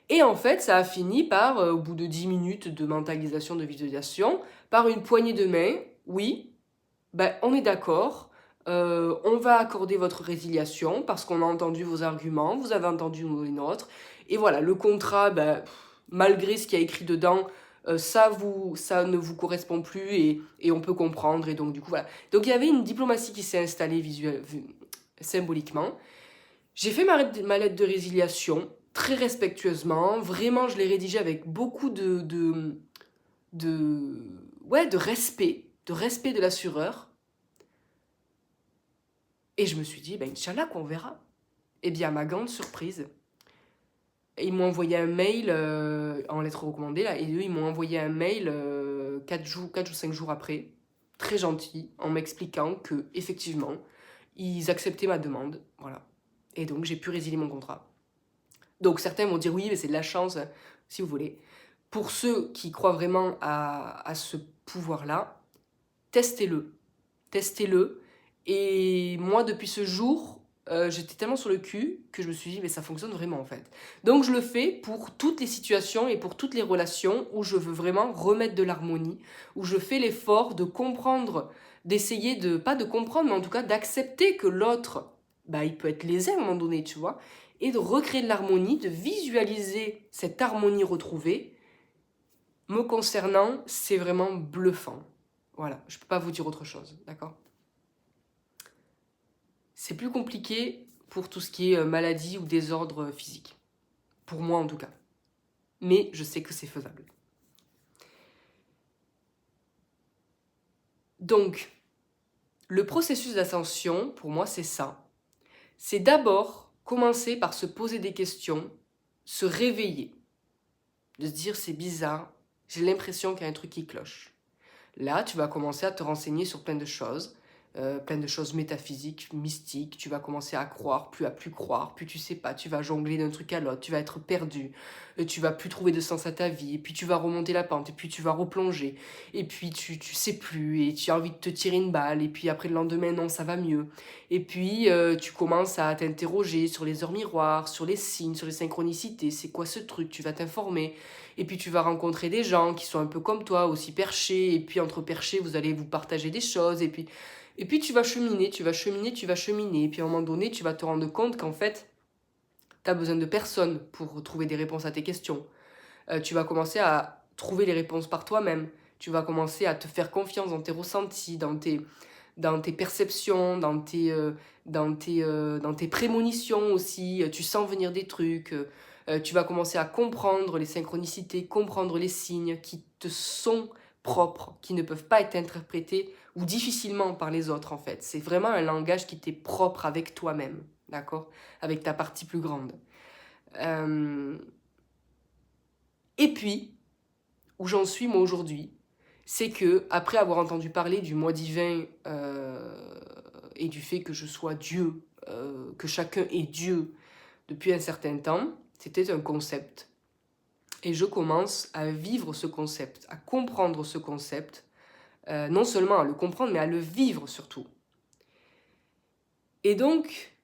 Et en fait, ça a fini par, au bout de 10 minutes de mentalisation, de visualisation, par une poignée de main. Oui, ben, on est d'accord, on va accorder votre résiliation parce qu'on a entendu vos arguments, vous avez entendu les nôtres. Et voilà, le contrat, ben, malgré ce qu'il y a écrit dedans, ça ne vous correspond plus et on peut comprendre. Et donc, du coup, voilà. Donc, il y avait une diplomatie qui s'est installée symboliquement. J'ai fait ma lettre de résiliation très respectueusement. Vraiment, je l'ai rédigée avec beaucoup de respect de l'assureur. Et je me suis dit, ben, Inch'Allah, qu'on verra. Et bien, à ma grande surprise, ils m'ont envoyé un mail en lettre recommandée, là, et eux, ils m'ont envoyé un mail 4 ou 5 jours après, très gentil, en m'expliquant que effectivement, ils acceptaient ma demande. Voilà. Et donc, j'ai pu résilier mon contrat. Donc, certains vont dire, oui, mais c'est de la chance, si vous voulez. Pour ceux qui croient vraiment à ce pouvoir-là, testez-le. Testez-le. Et moi, depuis ce jour, j'étais tellement sur le cul que je me suis dit, mais ça fonctionne vraiment en fait. Donc je le fais pour toutes les situations et pour toutes les relations où je veux vraiment remettre de l'harmonie, où je fais l'effort de comprendre, d'essayer de, pas de comprendre, mais en tout cas d'accepter que l'autre, bah, il peut être lésé à un moment donné, tu vois, et de recréer de l'harmonie, de visualiser cette harmonie retrouvée. Me concernant, c'est vraiment bluffant. Voilà, je ne peux pas vous dire autre chose, d'accord? C'est plus compliqué pour tout ce qui est maladie ou désordre physique. Pour moi en tout cas. Mais je sais que c'est faisable. Donc, le processus d'ascension, pour moi, c'est ça. C'est d'abord commencer par se poser des questions, se réveiller. De se dire, c'est bizarre, j'ai l'impression qu'il y a un truc qui cloche. Là, tu vas commencer à te renseigner sur plein de choses métaphysiques, mystiques. Tu vas commencer à croire, plus à plus croire, plus tu sais pas. Tu vas jongler d'un truc à l'autre, tu vas être perdu, tu vas plus trouver de sens à ta vie, et puis tu vas remonter la pente, et puis tu vas replonger, et puis tu sais plus, et tu as envie de te tirer une balle, et puis après le lendemain, non, ça va mieux. Et puis tu commences à t'interroger sur les heures miroirs, sur les signes, sur les synchronicités, c'est quoi ce truc, tu vas t'informer. Et puis tu vas rencontrer des gens qui sont un peu comme toi, aussi perchés, et puis entre perchés, vous allez vous partager des choses, et puis tu vas cheminer, tu vas cheminer, tu vas cheminer, et puis à un moment donné, tu vas te rendre compte qu'en fait, tu as besoin de personne pour trouver des réponses à tes questions. Tu vas commencer à trouver les réponses par toi-même, tu vas commencer à te faire confiance dans tes ressentis, dans tes perceptions, dans tes prémonitions aussi, tu sens venir des trucs, tu vas commencer à comprendre les synchronicités, comprendre les signes qui te sont propres, qui ne peuvent pas être interprétés ou difficilement par les autres en fait. C'est vraiment un langage qui t'est propre avec toi-même, d'accord? Avec ta partie plus grande. Et puis, où j'en suis moi aujourd'hui, c'est que après avoir entendu parler du moi divin et du fait que je sois Dieu, que chacun est Dieu depuis un certain temps, c'était un concept. Et je commence à vivre ce concept, à comprendre ce concept, non seulement à le comprendre, mais à le vivre surtout. Et donc,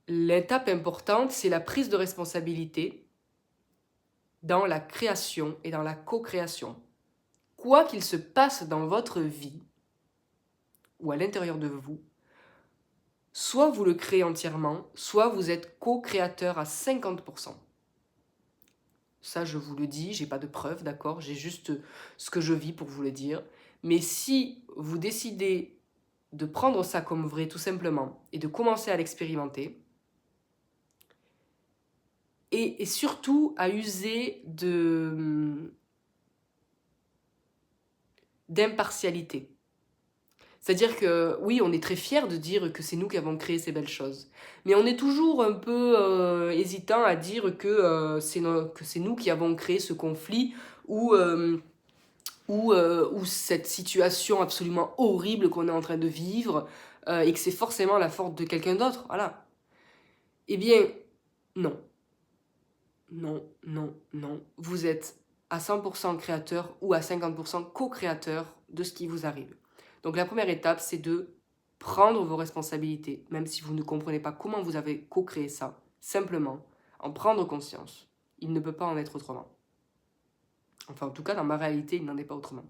l'étape importante, c'est la prise de responsabilité dans la création et dans la co-création. Quoi qu'il se passe dans votre vie, ou à l'intérieur de vous, soit vous le créez entièrement, soit vous êtes co-créateur à 50%. Ça, je vous le dis, j'ai pas de preuves, d'accord? J'ai juste ce que je vis pour vous le dire. Mais si vous décidez de prendre ça comme vrai, tout simplement, et de commencer à l'expérimenter, et surtout à user d'impartialité. C'est-à-dire que, oui, on est très fiers de dire que c'est nous qui avons créé ces belles choses. Mais on est toujours un peu hésitant à dire que c'est nous qui avons créé ce conflit ou cette situation absolument horrible qu'on est en train de vivre et que c'est forcément la faute de quelqu'un d'autre. Voilà. Eh bien, non. Non, non, non. Vous êtes à 100% créateur ou à 50% co-créateur de ce qui vous arrive. Donc la première étape, c'est de prendre vos responsabilités, même si vous ne comprenez pas comment vous avez co-créé ça, simplement en prendre conscience. Il ne peut pas en être autrement. Enfin, en tout cas, dans ma réalité, il n'en est pas autrement.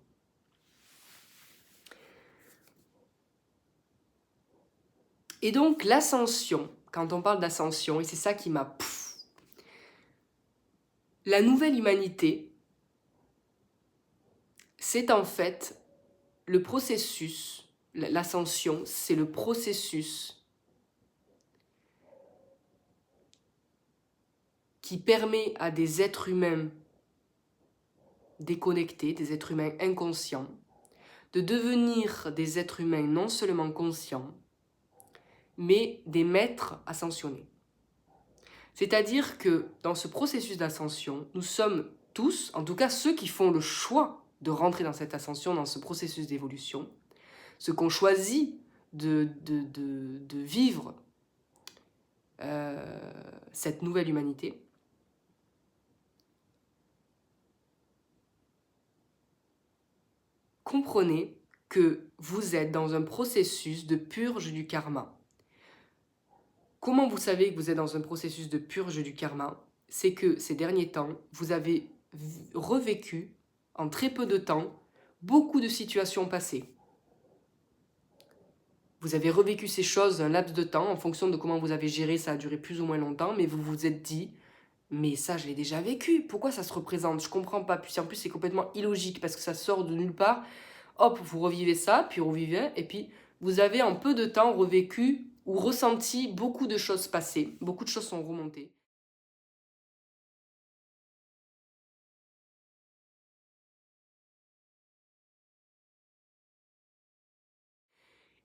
Et donc, l'ascension, quand on parle d'ascension, et c'est ça qui m'a... La nouvelle humanité, c'est en fait le processus, l'ascension, c'est le processus qui permet à des êtres humains déconnectés, des êtres humains inconscients, de devenir des êtres humains non seulement conscients, mais des maîtres ascensionnés. C'est-à-dire que dans ce processus d'ascension, nous sommes tous, en tout cas ceux qui font le choix de rentrer dans cette ascension, dans ce processus d'évolution, ceux qui ont choisi de vivre cette nouvelle humanité, comprenez que vous êtes dans un processus de purge du karma. Comment vous savez que vous êtes dans un processus de purge du karma? C'est que ces derniers temps, vous avez revécu, en très peu de temps, beaucoup de situations passées. Vous avez revécu ces choses un laps de temps, en fonction de comment vous avez géré, ça a duré plus ou moins longtemps, mais vous vous êtes dit, mais ça je l'ai déjà vécu, pourquoi ça se représente? Je comprends pas, puis en plus c'est complètement illogique, parce que ça sort de nulle part. Hop, vous revivez ça, puis revivez, et puis vous avez en peu de temps revécu ou ressenti beaucoup de choses passées, beaucoup de choses sont remontées.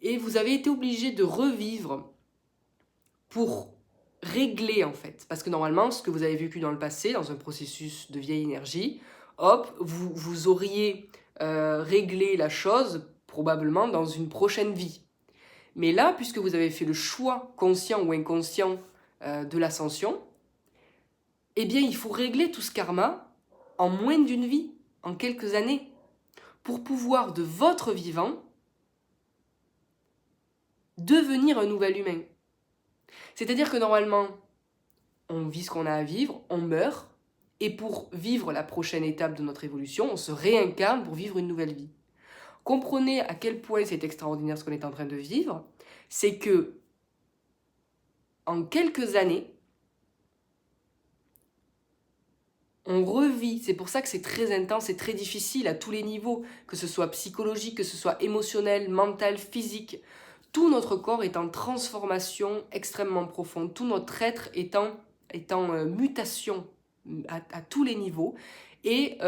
Et vous avez été obligé de revivre pour régler en fait. Parce que normalement, ce que vous avez vécu dans le passé, dans un processus de vieille énergie, hop, vous auriez réglé la chose probablement dans une prochaine vie. Mais là, puisque vous avez fait le choix conscient ou inconscient de l'ascension, eh bien, il faut régler tout ce karma en moins d'une vie, en quelques années, pour pouvoir de votre vivant devenir un nouvel humain. C'est-à-dire que normalement, on vit ce qu'on a à vivre, on meurt, et pour vivre la prochaine étape de notre évolution, on se réincarne pour vivre une nouvelle vie. Comprenez à quel point c'est extraordinaire ce qu'on est en train de vivre, c'est que en quelques années, on revit, c'est pour ça que c'est très intense et très difficile à tous les niveaux, que ce soit psychologique, que ce soit émotionnel, mental, physique. Tout notre corps est en transformation extrêmement profonde, tout notre être est en mutation à tous les niveaux. Et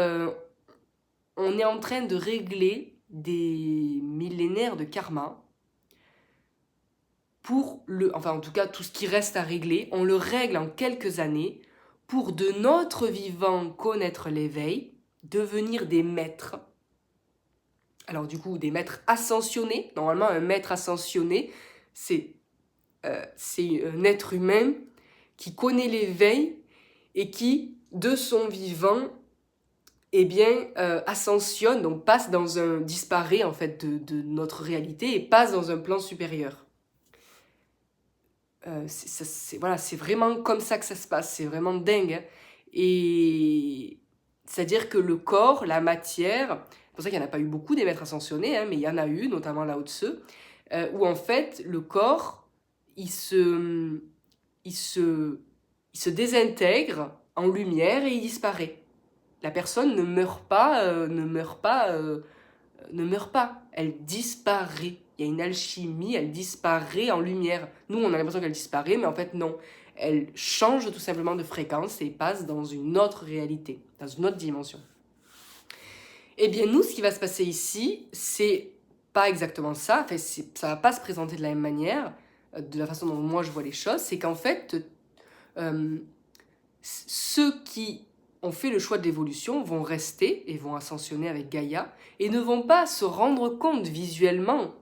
on est en train de régler des millénaires de karma pour enfin en tout cas tout ce qui reste à régler, on le règle en quelques années pour de notre vivant connaître l'éveil, devenir des maîtres. Alors du coup, des maîtres ascensionnés. Normalement, un maître ascensionné, c'est un être humain qui connaît l'éveil et qui de son vivant, eh bien, ascensionne, donc passe dans un... disparaît en fait de notre réalité et passe dans un plan supérieur. Voilà, c'est vraiment comme ça que ça se passe, c'est vraiment dingue. Hein. Et c'est-à-dire que le corps, la matière, c'est pour ça qu'il n'y en a pas eu beaucoup des maîtres ascensionnés, hein, mais il y en a eu, notamment Lao Tse, où en fait le corps, il se, il se, il se désintègre en lumière et il disparaît. La personne ne meurt pas, ne meurt pas, elle disparaît. Il y a une alchimie, elle disparaît en lumière. Nous, on a l'impression qu'elle disparaît, mais en fait, non. Elle change tout simplement de fréquence et passe dans une autre réalité, dans une autre dimension. Eh bien, nous, ce qui va se passer ici, c'est pas exactement ça. Enfin, ça va pas se présenter de la même manière, de la façon dont moi je vois les choses. C'est qu'en fait, ceux qui ont fait le choix de l'évolution vont rester et vont ascensionner avec Gaïa et ne vont pas se rendre compte visuellement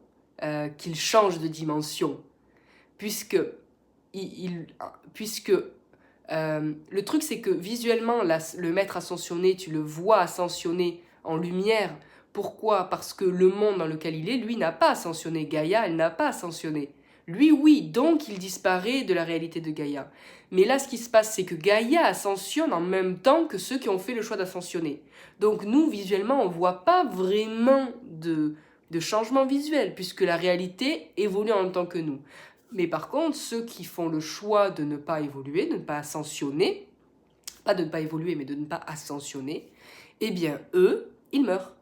qu'ils changent de dimension. Puisque, puisque le truc c'est que visuellement le maître ascensionné, tu le vois ascensionner en lumière. Pourquoi? Parce que le monde dans lequel il est, lui, n'a pas ascensionné. Gaïa, elle n'a pas ascensionné. Lui, oui, donc il disparaît de la réalité de Gaïa. Mais là, ce qui se passe, c'est que Gaïa ascensionne en même temps que ceux qui ont fait le choix d'ascensionner. Donc nous, visuellement, on ne voit pas vraiment de changement visuel, puisque la réalité évolue en même temps que nous. Mais par contre, ceux qui font le choix de ne pas évoluer, de ne pas ascensionner, pas de ne pas évoluer, mais de ne pas ascensionner, eh bien, eux, ils meurent.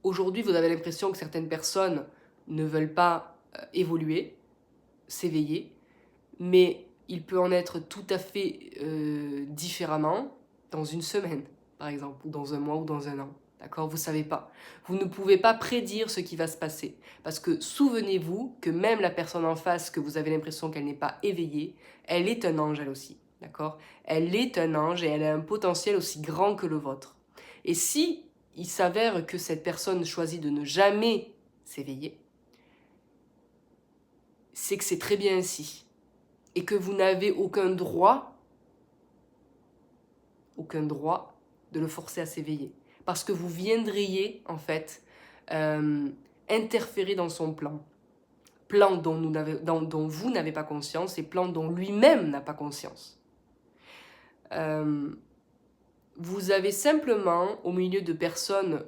Aujourd'hui, vous avez l'impression que certaines personnes ne veulent pas évoluer, s'éveiller, mais il peut en être tout à fait différemment dans une semaine, par exemple, ou dans un mois ou dans un an. D'accord? Vous ne savez pas. Vous ne pouvez pas prédire ce qui va se passer. Parce que souvenez-vous que même la personne en face, que vous avez l'impression qu'elle n'est pas éveillée, elle est un ange elle aussi. D'accord? Elle est un ange et elle a un potentiel aussi grand que le vôtre. Et si il s'avère que cette personne choisit de ne jamais s'éveiller, c'est que c'est très bien ainsi. Et que vous n'avez aucun droit de le forcer à s'éveiller. Parce que vous viendriez, en fait, interférer dans son plan. Plan dont vous n'avez pas conscience et plan dont lui-même n'a pas conscience. Vous avez simplement, au milieu de personnes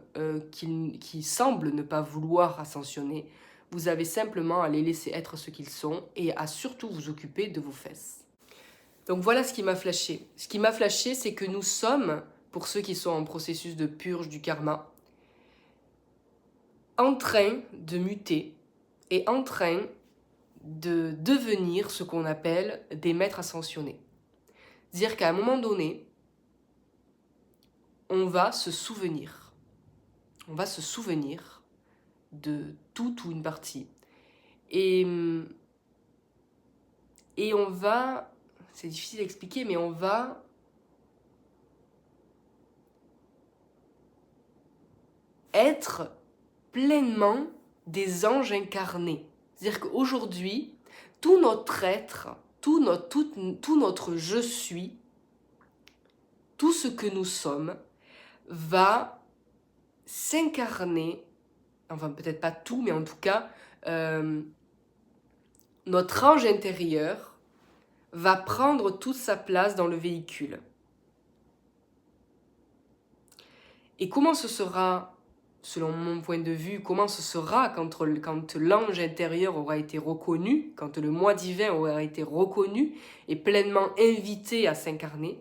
qui semblent ne pas vouloir ascensionner, vous avez simplement à les laisser être ce qu'ils sont et à surtout vous occuper de vos fesses. Donc voilà ce qui m'a flashé. Ce qui m'a flashé, c'est que nous sommes, pour ceux qui sont en processus de purge du karma, en train de muter et en train de devenir ce qu'on appelle des maîtres ascensionnés. C'est-à-dire qu'à un moment donné, on va se souvenir. On va se souvenir de tout ou une partie. Et on va... C'est difficile à expliquer, mais on va... être pleinement des anges incarnés. C'est-à-dire qu'aujourd'hui, tout notre être, tout notre je suis, tout ce que nous sommes, va s'incarner, enfin peut-être pas tout, mais en tout cas, notre ange intérieur va prendre toute sa place dans le véhicule. Et comment ce sera, selon mon point de vue, comment ce sera quand l'ange intérieur aura été reconnu, quand le moi divin aura été reconnu et pleinement invité à s'incarner?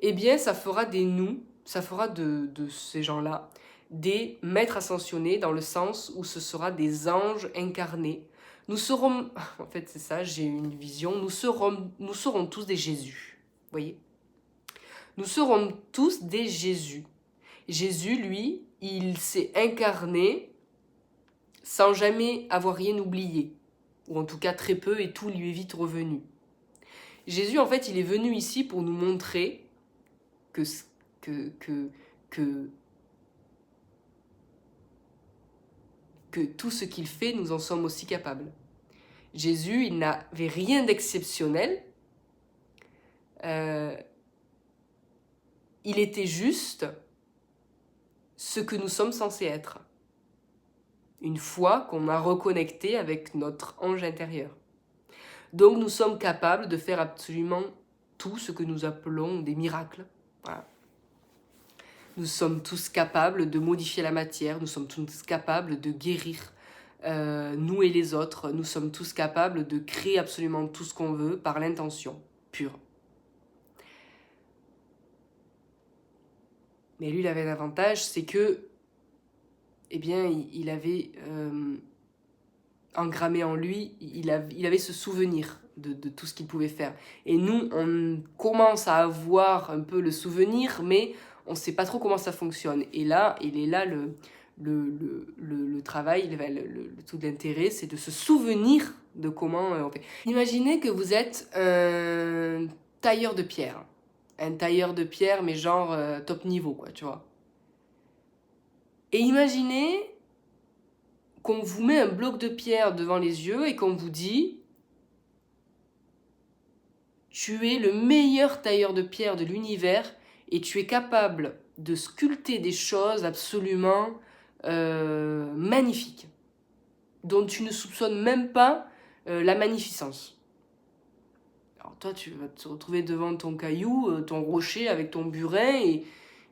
Eh bien, ça fera des nous, ça fera de ces gens-là des maîtres ascensionnés dans le sens où ce sera des anges incarnés. Nous serons, en fait c'est ça, j'ai une vision, nous serons tous des Jésus, vous voyez? Nous serons tous des Jésus. Jésus, lui, il s'est incarné sans jamais avoir rien oublié, ou en tout cas très peu, et tout lui est vite revenu. Jésus, en fait, il est venu ici pour nous montrer que tout ce qu'il fait, nous en sommes aussi capables. Jésus, il n'avait rien d'exceptionnel. il était juste ce que nous sommes censés être. Une fois qu'on a reconnecté avec notre ange intérieur. Donc nous sommes capables de faire absolument tout ce que nous appelons des miracles. Voilà. Nous sommes tous capables de modifier la matière, nous sommes tous capables de guérir nous et les autres. Nous sommes tous capables de créer absolument tout ce qu'on veut par l'intention pure. Mais lui, il avait un avantage, c'est que, eh bien, il avait engrammé en lui, il avait ce souvenir de tout ce qu'il pouvait faire. Et nous, on commence à avoir un peu le souvenir, mais on ne sait pas trop comment ça fonctionne. Et là, il est là le travail, tout l'intérêt, c'est de se souvenir de comment on fait. Imaginez que vous êtes un tailleur de pierre. Un tailleur de pierre, mais genre top niveau, quoi, tu vois. Et imaginez qu'on vous met un bloc de pierre devant les yeux et qu'on vous dit « Tu es le meilleur tailleur de pierre de l'univers et tu es capable de sculpter des choses absolument magnifiques, dont tu ne soupçonnes même pas la magnificence. » Alors toi, tu vas te retrouver devant ton caillou, ton rocher avec ton burin et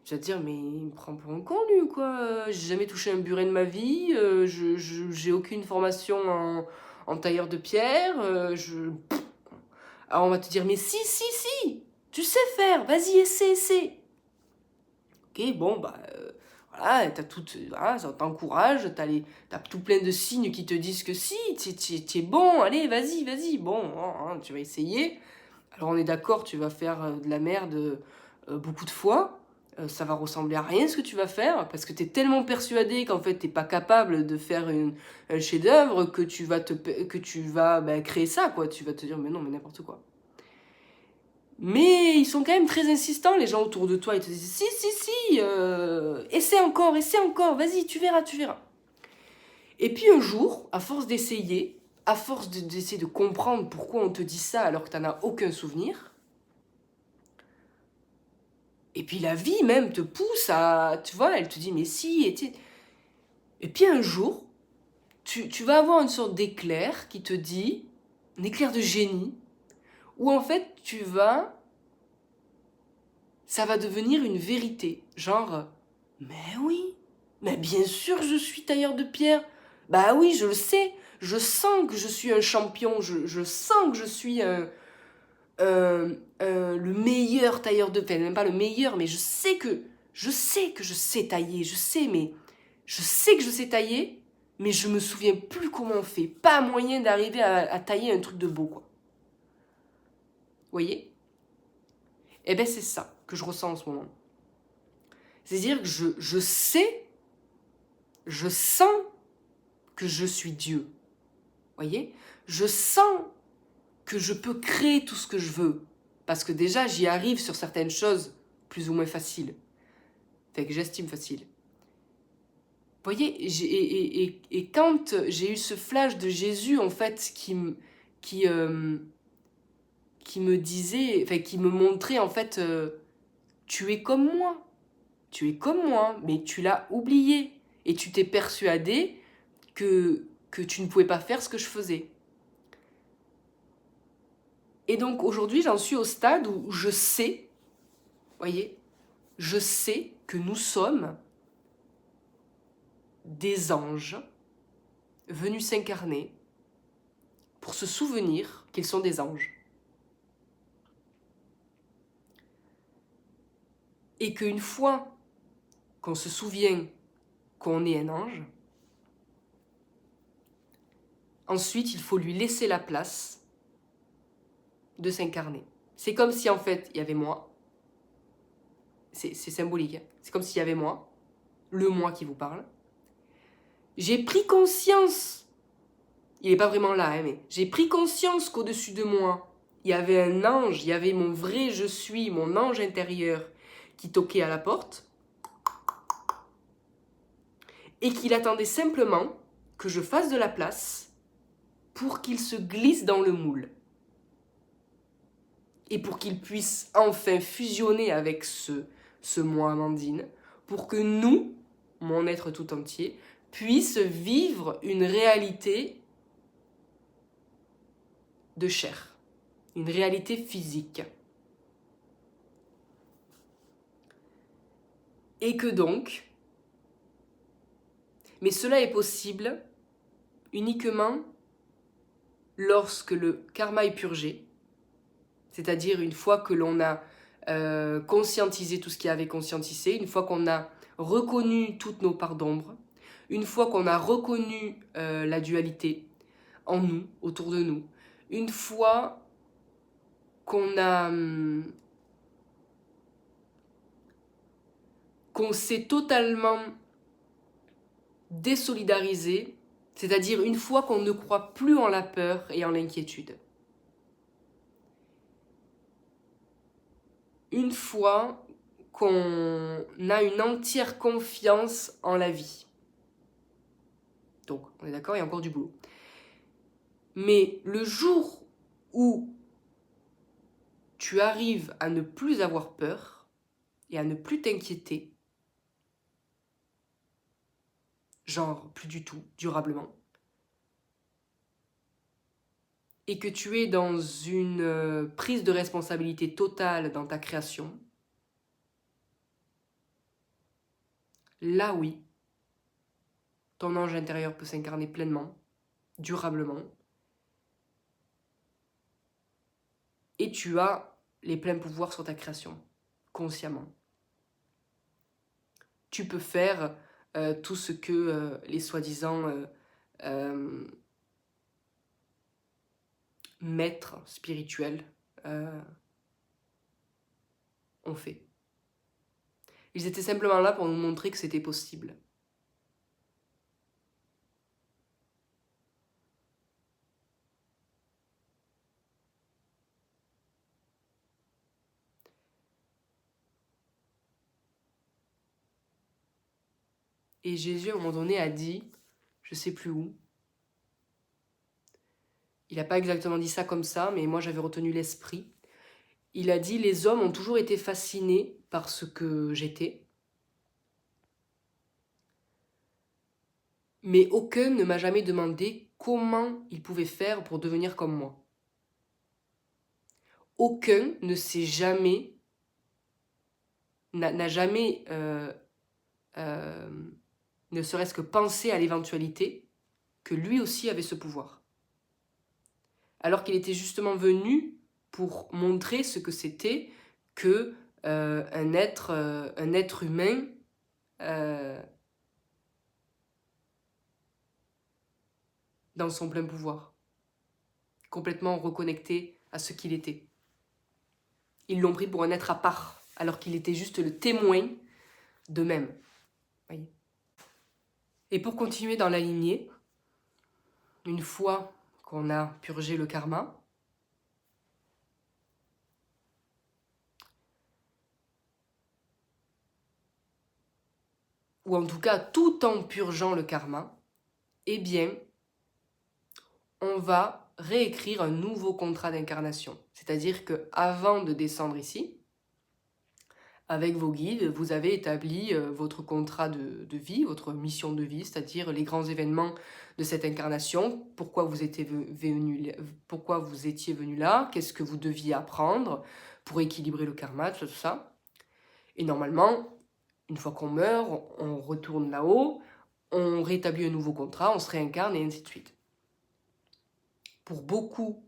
tu vas te dire, mais il me prend pour un con, lui, ou quoi? J'ai jamais touché un burin de ma vie, j'ai aucune formation en tailleur de pierre, Alors on va te dire, mais si, tu sais faire, vas-y, essaie. Ok, bon, bah, voilà, voilà, ça t'encourage, t'as tout plein de signes qui te disent que si, tu es bon, allez, vas-y, bon, hein, tu vas essayer. Alors on est d'accord, tu vas faire de la merde beaucoup de fois, ça va ressembler à rien ce que tu vas faire, parce que tu es tellement persuadé qu'en fait tu n'es pas capable de faire un chef-d'œuvre que tu vas créer ça, quoi. Tu vas te dire mais non, mais n'importe quoi. Mais ils sont quand même très insistants, les gens autour de toi, ils te disent si, essaie encore, vas-y, tu verras. Et puis un jour, à force d'essayer, à force d'essayer de comprendre pourquoi on te dit ça alors que tu n'en as aucun souvenir, et puis la vie même te pousse à, tu vois, elle te dit mais si, et puis un jour, tu vas avoir une sorte d'éclair qui te dit, un éclair de génie, où en fait ça va devenir une vérité, genre, mais oui, mais bien sûr je suis tailleur de pierre, bah oui je le sais, je sens que je suis un champion, je sens que je suis le meilleur tailleur de pierre, même pas le meilleur, mais je sais que je sais tailler, je sais que je sais tailler, mais je me souviens plus comment on fait. Pas moyen d'arriver à tailler un truc de beau, quoi. Vous voyez? Eh ben c'est ça que je ressens en ce moment. C'est-à-dire que je sais, je sens que je suis Dieu. Vous voyez? Je sens que je peux créer tout ce que je veux. Parce que déjà, j'y arrive sur certaines choses plus ou moins faciles. Fait que j'estime facile. Vous voyez, et quand j'ai eu ce flash de Jésus, en fait, qui me disait, enfin, qui me montrait, en fait, tu es comme moi, mais tu l'as oublié. Et tu t'es persuadé que tu ne pouvais pas faire ce que je faisais. Et donc, aujourd'hui, j'en suis au stade où je sais, voyez, je sais que nous sommes des anges venus s'incarner pour se souvenir qu'ils sont des anges. Et qu'une fois qu'on se souvient qu'on est un ange, ensuite il faut lui laisser la place de s'incarner. C'est comme si en fait il y avait moi, c'est symbolique, hein. C'est comme s'il y avait moi, le moi qui vous parle. J'ai pris conscience, il n'est pas vraiment là, hein, mais j'ai pris conscience qu'au-dessus de moi, il y avait un ange, il y avait mon vrai je suis, mon ange intérieur qui toquait à la porte et qu'il attendait simplement que je fasse de la place pour qu'il se glisse dans le moule et pour qu'il puisse enfin fusionner avec ce ce moi Amandine, pour que nous, mon être tout entier, puisse vivre une réalité de chair, une réalité physique. Et que donc, mais cela est possible uniquement lorsque le karma est purgé, c'est-à-dire une fois que l'on a conscientisé tout ce qui avait conscientisé, une fois qu'on a reconnu toutes nos parts d'ombre, une fois qu'on a reconnu la dualité en nous, autour de nous, une fois qu'on a qu'on s'est totalement désolidarisé, c'est-à-dire une fois qu'on ne croit plus en la peur et en l'inquiétude. Une fois qu'on a une entière confiance en la vie. Donc, on est d'accord, il y a encore du boulot. Mais le jour où tu arrives à ne plus avoir peur et à ne plus t'inquiéter, genre plus du tout, durablement, et que tu es dans une prise de responsabilité totale dans ta création, là oui, ton ange intérieur peut s'incarner pleinement, durablement, et tu as les pleins pouvoirs sur ta création, consciemment. Tu peux faire tout ce que les soi-disant maîtres spirituels ont fait. Ils étaient simplement là pour nous montrer que c'était possible. Et Jésus, à un moment donné, a dit, je sais plus où, il n'a pas exactement dit ça comme ça, mais moi j'avais retenu l'esprit. Il a dit, les hommes ont toujours été fascinés par ce que j'étais, mais aucun ne m'a jamais demandé comment il pouvait faire pour devenir comme moi. Aucun ne s'est jamais, n'a jamais, ne serait-ce que pensé à l'éventualité que lui aussi avait ce pouvoir. Alors qu'il était justement venu pour montrer ce que c'était que un être humain dans son plein pouvoir, complètement reconnecté à ce qu'il était. Ils l'ont pris pour un être à part, alors qu'il était juste le témoin d'eux-mêmes. Voyez. Et pour continuer dans la lignée, une fois qu'on a purgé le karma, ou en tout cas tout en purgeant le karma, eh bien, on va réécrire un nouveau contrat d'incarnation. C'est-à-dire qu'avant de descendre ici, avec vos guides, vous avez établi votre contrat de vie, votre mission de vie, c'est-à-dire les grands événements de cette incarnation, pourquoi vous étiez venu là, qu'est-ce que vous deviez apprendre pour équilibrer le karma, tout ça. Et normalement, une fois qu'on meurt, on retourne là-haut, on rétablit un nouveau contrat, on se réincarne et ainsi de suite. Pour beaucoup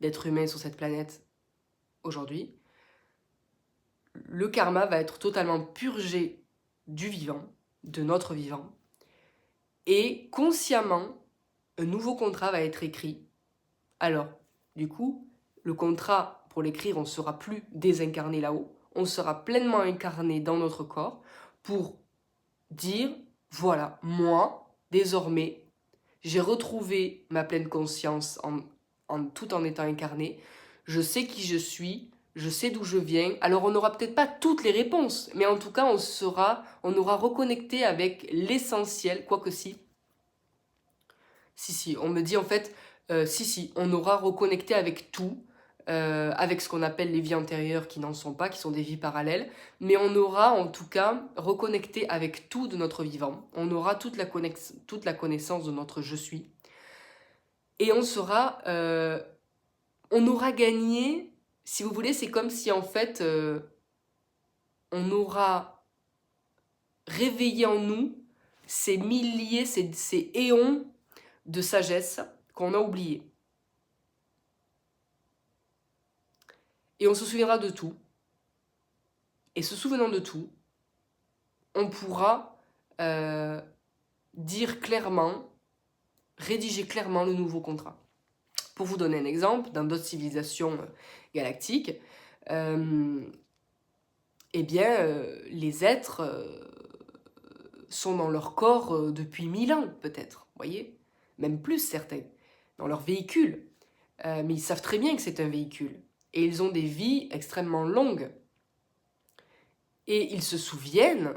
d'êtres humains sur cette planète aujourd'hui, le karma va être totalement purgé du vivant, de notre vivant, et consciemment, un nouveau contrat va être écrit. Alors, du coup, le contrat, pour l'écrire, on ne sera plus désincarné là-haut, on sera pleinement incarné dans notre corps pour dire, voilà, moi, désormais, j'ai retrouvé ma pleine conscience tout en étant incarné, je sais qui je suis, je sais d'où je viens. Alors on n'aura peut-être pas toutes les réponses, mais en tout cas on aura reconnecté avec l'essentiel, quoique si. Si, on me dit en fait, si, on aura reconnecté avec tout, avec ce qu'on appelle les vies antérieures qui n'en sont pas, qui sont des vies parallèles, mais on aura en tout cas reconnecté avec tout de notre vivant, on aura toute la connaissance de notre je suis, et on aura gagné, si vous voulez, c'est comme si en fait on aura réveillé en nous ces milliers, ces éons de sagesse qu'on a oubliés. Et on se souviendra de tout. Et se souvenant de tout, on pourra dire clairement, rédiger clairement le nouveau contrat. Pour vous donner un exemple, dans d'autres civilisations galactiques, les êtres sont dans leur corps depuis 1000 ans, peut-être, voyez, même plus certains, dans leur véhicule. Mais ils savent très bien que c'est un véhicule. Et ils ont des vies extrêmement longues. Et ils se souviennent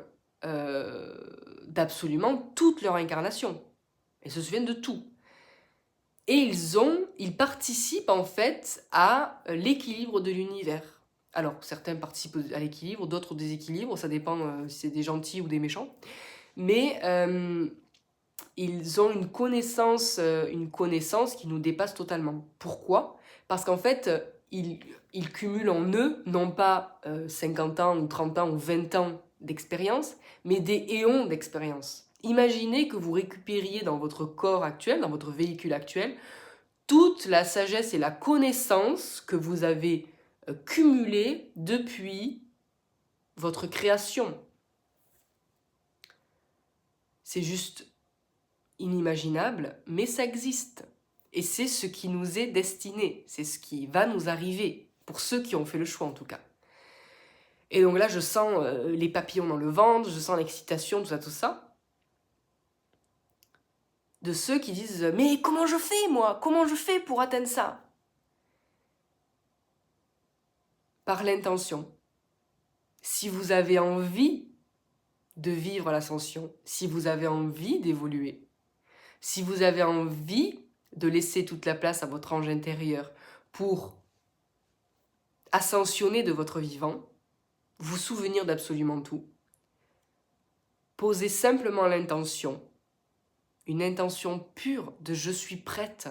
d'absolument toute leur incarnation. Ils se souviennent de tout. Et ils participent en fait à l'équilibre de l'univers. Alors, certains participent à l'équilibre, d'autres au déséquilibre, ça dépend si c'est des gentils ou des méchants. Mais ils ont une connaissance qui nous dépasse totalement. Pourquoi ? Parce qu'en fait, ils cumulent en eux, non pas 50 ans ou 30 ans ou 20 ans d'expérience, mais des éons d'expérience. Imaginez que vous récupériez dans votre corps actuel, dans votre véhicule actuel, toute la sagesse et la connaissance que vous avez cumulée depuis votre création. C'est juste inimaginable, mais ça existe. Et c'est ce qui nous est destiné, c'est ce qui va nous arriver, pour ceux qui ont fait le choix en tout cas. Et donc là, je sens les papillons dans le ventre, je sens l'excitation, tout ça. De ceux qui disent « Mais comment je fais, moi ? Comment je fais pour atteindre ça ?» Par l'intention. Si vous avez envie de vivre l'ascension, si vous avez envie d'évoluer, si vous avez envie de laisser toute la place à votre ange intérieur pour ascensionner de votre vivant, vous souvenir d'absolument tout, posez simplement l'intention, une intention pure de « je suis prête »,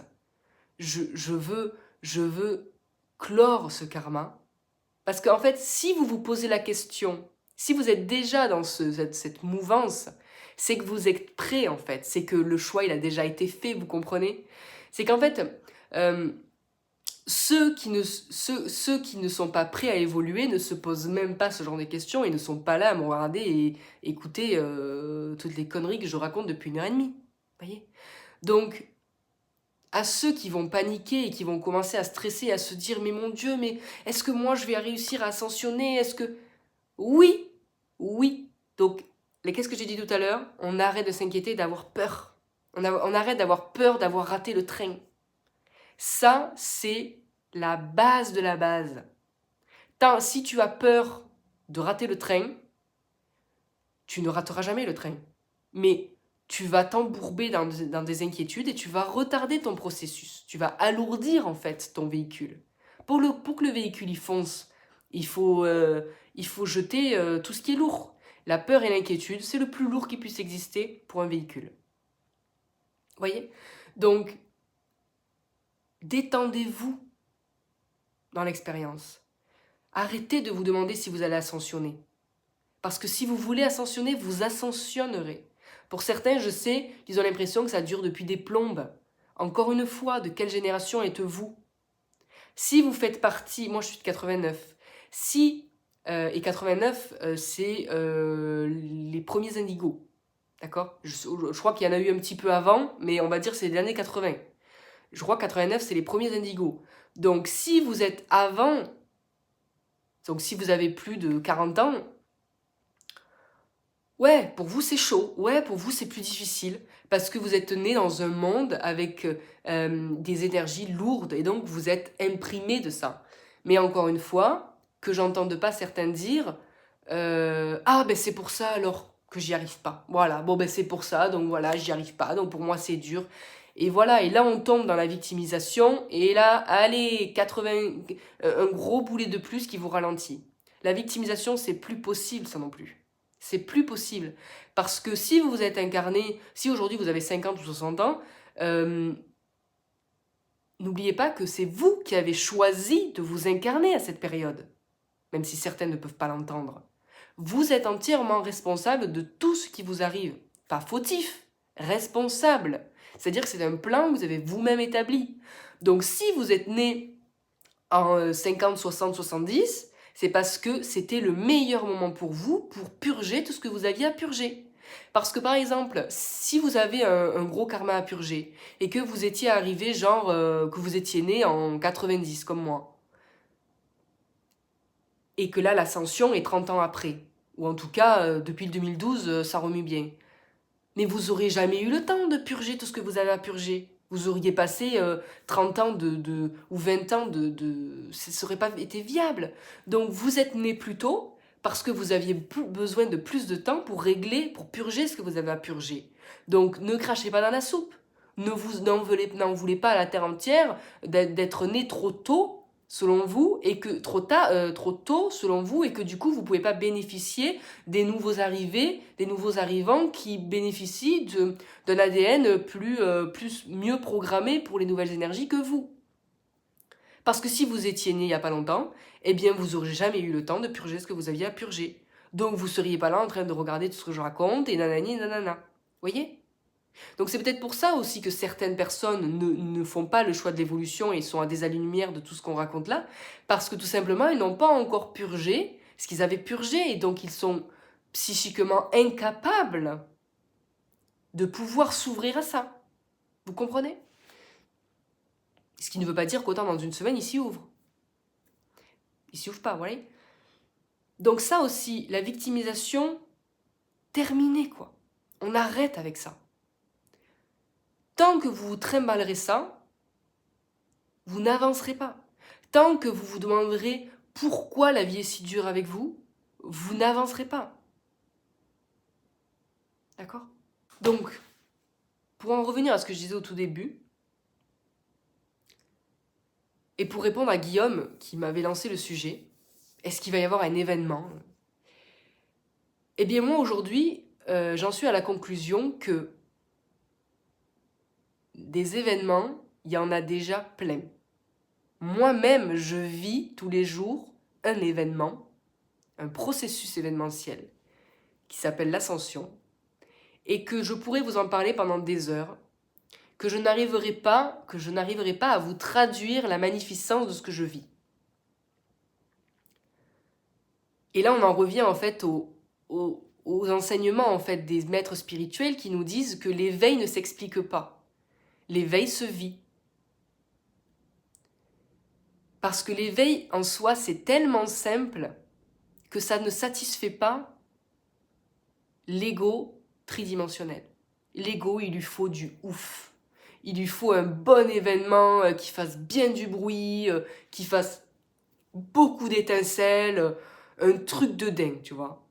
je veux clore ce karma. Parce qu'en fait, si vous vous posez la question, si vous êtes déjà dans cette mouvance, c'est que vous êtes prêt en fait, c'est que le choix il a déjà été fait, vous comprenez ? C'est qu'en fait, ceux qui ne sont pas prêts à évoluer ne se posent même pas ce genre de questions et ne sont pas là à me regarder et écouter toutes les conneries que je raconte depuis 1h30. Voyez ? Donc, à ceux qui vont paniquer et qui vont commencer à stresser, à se dire « Mais mon Dieu, mais est-ce que moi je vais réussir à ascensionner ? Est-ce que… » Oui, oui. Donc, qu'est-ce que j'ai dit tout à l'heure ? On arrête de s'inquiéter, d'avoir peur. On arrête d'avoir peur d'avoir raté le train. Ça, c'est la base de la base. Si tu as peur de rater le train, tu ne rateras jamais le train. Mais tu vas t'embourber dans des inquiétudes et tu vas retarder ton processus. Tu vas alourdir en fait ton véhicule. Pour que le véhicule y fonce, il faut jeter tout ce qui est lourd. La peur et l'inquiétude, c'est le plus lourd qui puisse exister pour un véhicule. Voyez ? Donc, détendez-vous dans l'expérience. Arrêtez de vous demander si vous allez ascensionner. Parce que si vous voulez ascensionner, vous ascensionnerez. Pour certains, je sais, ils ont l'impression que ça dure depuis des plombes. Encore une fois, de quelle génération êtes-vous ? Si vous faites partie, moi je suis de 89, et 89, c'est les premiers indigos, d'accord ? Je crois qu'il y en a eu un petit peu avant, mais on va dire c'est les années 80. Je crois que 89, c'est les premiers indigos. Donc si vous êtes avant, donc si vous avez plus de 40 ans, ouais, pour vous c'est chaud, ouais, pour vous c'est plus difficile, parce que vous êtes né dans un monde avec des énergies lourdes, et donc vous êtes imprimé de ça. Mais encore une fois, que j'entende pas certains dire « Ah, ben c'est pour ça alors que j'y arrive pas. Voilà, bon ben c'est pour ça, donc voilà, j'y arrive pas, donc pour moi c'est dur. » Et voilà, et là on tombe dans la victimisation, et là, allez, 80, un gros boulet de plus qui vous ralentit. La victimisation, c'est plus possible ça non plus. C'est plus possible. Parce que si vous vous êtes incarné, si aujourd'hui vous avez 50 ou 60 ans, n'oubliez pas que c'est vous qui avez choisi de vous incarner à cette période, même si certains ne peuvent pas l'entendre. Vous êtes entièrement responsable de tout ce qui vous arrive. Pas fautif, responsable. C'est-à-dire que c'est un plan que vous avez vous-même établi. Donc si vous êtes né en 50, 60, 70, c'est parce que c'était le meilleur moment pour vous pour purger tout ce que vous aviez à purger. Parce que par exemple, si vous avez un gros karma à purger et que vous étiez arrivé genre que vous étiez né en 90 comme moi, et que là l'ascension est 30 ans après, ou en tout cas depuis le 2012 ça remue bien, mais vous aurez jamais eu le temps de purger tout ce que vous avez à purger. Vous auriez passé 30 ans ou 20 ans ça serait pas été viable. Donc vous êtes né plus tôt parce que vous aviez besoin de plus de temps pour régler, pour purger ce que vous avez à purger. Donc ne crachez pas dans la soupe. N'en voulez pas à la terre entière d'être né trop tôt selon vous et que trop tôt selon vous et que du coup vous pouvez pas bénéficier des nouveaux arrivés, des nouveaux arrivants qui bénéficient d'un ADN mieux programmé pour les nouvelles énergies que vous. Parce que si vous étiez né il n'y a pas longtemps, eh bien vous n'aurez jamais eu le temps de purger ce que vous aviez à purger. Donc vous ne seriez pas là en train de regarder tout ce que je raconte et nanani nanana. Voyez ? Donc c'est peut-être pour ça aussi que certaines personnes ne font pas le choix de l'évolution et sont à des années-lumière de tout ce qu'on raconte là, parce que tout simplement ils n'ont pas encore purgé ce qu'ils avaient purgé et donc ils sont psychiquement incapables de pouvoir s'ouvrir à ça. Vous comprenez ? Ce qui ne veut pas dire qu'autant dans une semaine ils s'y ouvrent. Ils s'y ouvrent pas, vous voyez ? Donc ça aussi, la victimisation, terminée quoi. On arrête avec ça. Tant que vous vous trimballerez ça, vous n'avancerez pas. Tant que vous vous demanderez pourquoi la vie est si dure avec vous, vous n'avancerez pas. D'accord ? Donc, pour en revenir à ce que je disais au tout début, et pour répondre à Guillaume qui m'avait lancé le sujet, est-ce qu'il va y avoir un événement ? Eh bien moi aujourd'hui, j'en suis à la conclusion que des événements, il y en a déjà plein. Moi-même, je vis tous les jours un événement, un processus événementiel qui s'appelle l'ascension et que je pourrais vous en parler pendant des heures, que je n'arriverai pas à vous traduire la magnificence de ce que je vis. Et là, on en revient en fait aux enseignements en fait des maîtres spirituels qui nous disent que l'éveil ne s'explique pas. L'éveil se vit. Parce que l'éveil en soi, c'est tellement simple que ça ne satisfait pas l'ego tridimensionnel. L'ego, il lui faut du ouf. Il lui faut un bon événement qui fasse bien du bruit, qui fasse beaucoup d'étincelles, un truc de dingue, tu vois.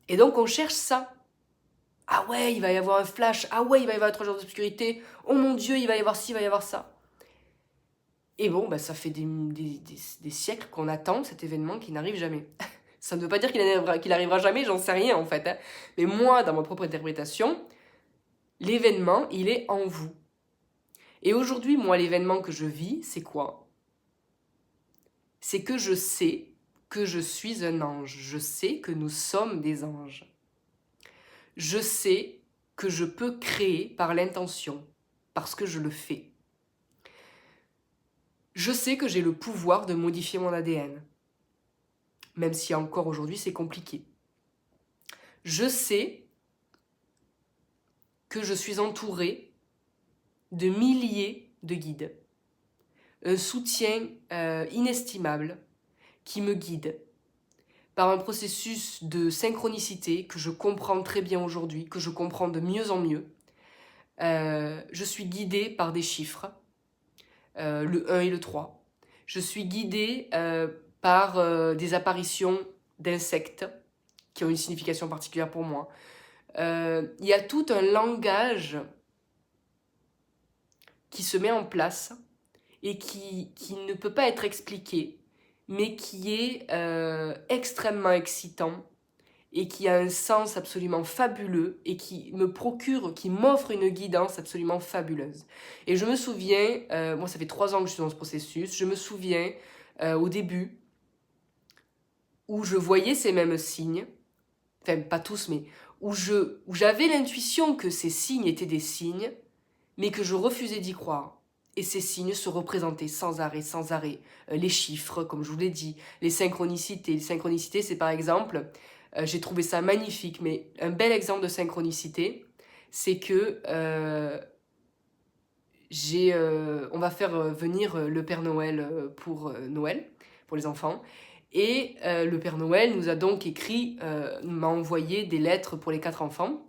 Et donc on cherche ça. Ah ouais, il va y avoir un flash. Ah ouais, il va y avoir 3 jours d'obscurité. Oh mon Dieu, il va y avoir ci, il va y avoir ça. Et bon, bah, ça fait des siècles qu'on attend cet événement qui n'arrive jamais. Ça ne veut pas dire qu'il arrivera jamais, j'en sais rien en fait. Hein. Mais moi, dans ma propre interprétation, l'événement, il est en vous. Et aujourd'hui, moi, l'événement que je vis, c'est quoi ? C'est que je sais que je suis un ange. Je sais que nous sommes des anges. Je sais que je peux créer par l'intention, parce que je le fais. Je sais que j'ai le pouvoir de modifier mon ADN, même si encore aujourd'hui c'est compliqué. Je sais que je suis entourée de milliers de guides, un soutien inestimable qui me guide par un processus de synchronicité que je comprends très bien aujourd'hui, que je comprends de mieux en mieux. Je suis guidée par des chiffres, le 1 et le 3. Je suis guidée par des apparitions d'insectes qui ont une signification particulière pour moi. Il y a tout un langage qui se met en place et qui ne peut pas être expliqué, mais qui est extrêmement excitant et qui a un sens absolument fabuleux et qui m'offre une guidance absolument fabuleuse. Et je me souviens, moi ça fait 3 ans que je suis dans ce processus, je me souviens au début où je voyais ces mêmes signes, enfin pas tous, mais où j'avais l'intuition que ces signes étaient des signes, mais que je refusais d'y croire. Et ces signes se représentaient sans arrêt, sans arrêt. Les chiffres, comme je vous l'ai dit, les synchronicités. Les synchronicités, c'est par exemple, j'ai trouvé ça magnifique, mais un bel exemple de synchronicité, c'est que on va faire venir le Père Noël pour Noël, pour les enfants. Et le Père Noël nous a donc m'a envoyé des lettres pour les 4 enfants.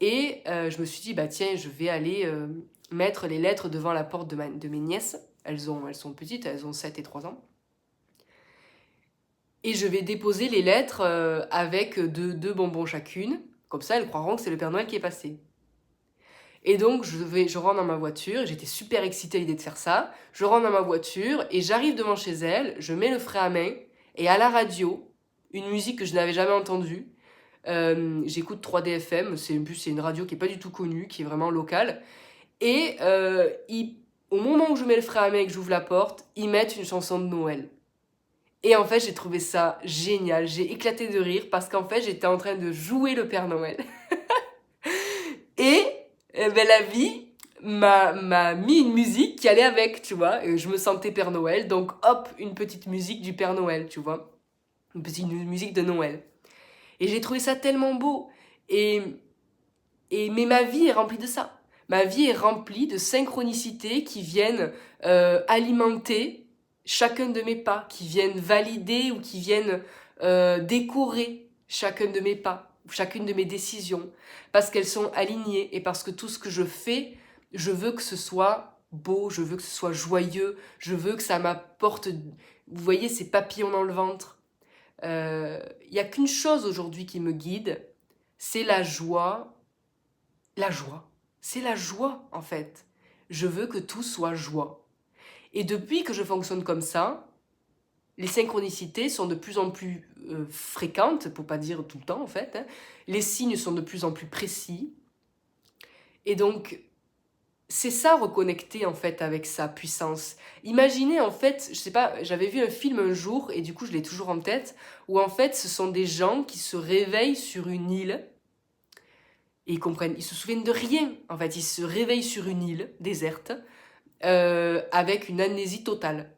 Et je me suis dit, bah tiens, je vais aller mettre les lettres devant la porte de mes nièces. Elles sont petites, elles ont 7 et 3 ans. Et je vais déposer les lettres avec deux bonbons chacune. Comme ça, elles croiront que c'est le Père Noël qui est passé. Et donc, je rentre dans ma voiture. J'étais super excitée à l'idée de faire ça. Je rentre dans ma voiture et j'arrive devant chez elles. Je mets le frein à main. Et à la radio, une musique que je n'avais jamais entendue. J'écoute 3DFM. C'est une radio qui est pas du tout connue, qui est vraiment locale. Et au moment où je mets le frein à main et que j'ouvre la porte, ils mettent une chanson de Noël. Et en fait, j'ai trouvé ça génial. J'ai éclaté de rire parce qu'en fait, j'étais en train de jouer le Père Noël. Et ben, la vie m'a mis une musique qui allait avec, tu vois. Et je me sentais Père Noël, donc hop, une petite musique du Père Noël, tu vois. Une petite musique de Noël. Et j'ai trouvé ça tellement beau. Mais ma vie est remplie de ça. Ma vie est remplie de synchronicités qui viennent alimenter chacun de mes pas, qui viennent valider ou qui viennent décorer chacun de mes pas, chacune de mes décisions, parce qu'elles sont alignées et parce que tout ce que je fais, je veux que ce soit beau, je veux que ce soit joyeux, je veux que ça m'apporte, vous voyez, ces papillons dans le ventre. Il n'y a qu'une chose aujourd'hui qui me guide, c'est la joie. La joie. C'est la joie, en fait. Je veux que tout soit joie. Et depuis que je fonctionne comme ça, les synchronicités sont de plus en plus fréquentes, pour pas dire tout le temps, en fait. Hein. Les signes sont de plus en plus précis. Et donc, c'est ça, reconnecter, en fait, avec sa puissance. Imaginez, en fait, je sais pas, j'avais vu un film un jour, et du coup, je l'ai toujours en tête, où, en fait, ce sont des gens qui se réveillent sur une île. Et ils se souviennent de rien. En fait, ils se réveillent sur une île déserte avec une amnésie totale.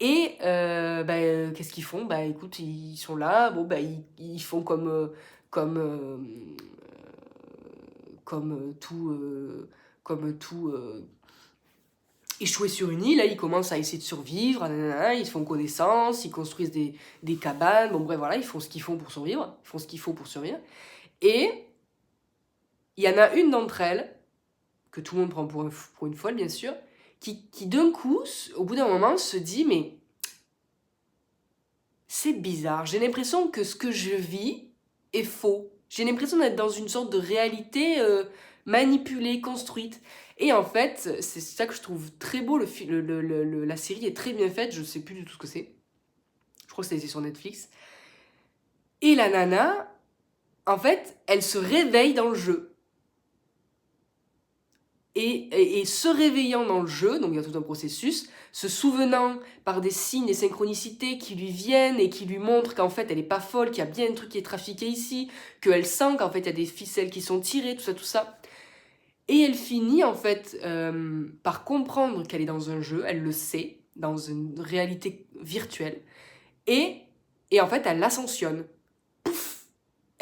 Et qu'est-ce qu'ils font? Bah écoute, ils sont là, bon bah ils font comme tout échoué sur une île. Là, ils commencent à essayer de survivre, nanana, ils font connaissance, ils construisent des cabanes. Bon bref, voilà, ils font ce qu'ils font pour survivre. Ils font ce qu'il faut pour survivre. Et il y en a une d'entre elles, que tout le monde prend pour une folle, bien sûr, qui d'un coup, au bout d'un moment, se dit, mais c'est bizarre, j'ai l'impression que ce que je vis est faux. J'ai l'impression d'être dans une sorte de réalité manipulée, construite. Et en fait, c'est ça que je trouve très beau, la série est très bien faite, je sais plus du tout ce que c'est. Je crois que c'était sur Netflix. Et la nana, en fait, elle se réveille dans le jeu. Et se réveillant dans le jeu, donc il y a tout un processus, se souvenant par des signes et synchronicités qui lui viennent et qui lui montrent qu'en fait elle est pas folle, qu'il y a bien un truc qui est trafiqué ici, qu'elle sent qu'en fait il y a des ficelles qui sont tirées, tout ça. Et elle finit en fait par comprendre qu'elle est dans un jeu, elle le sait, dans une réalité virtuelle, et en fait elle l'ascensionne.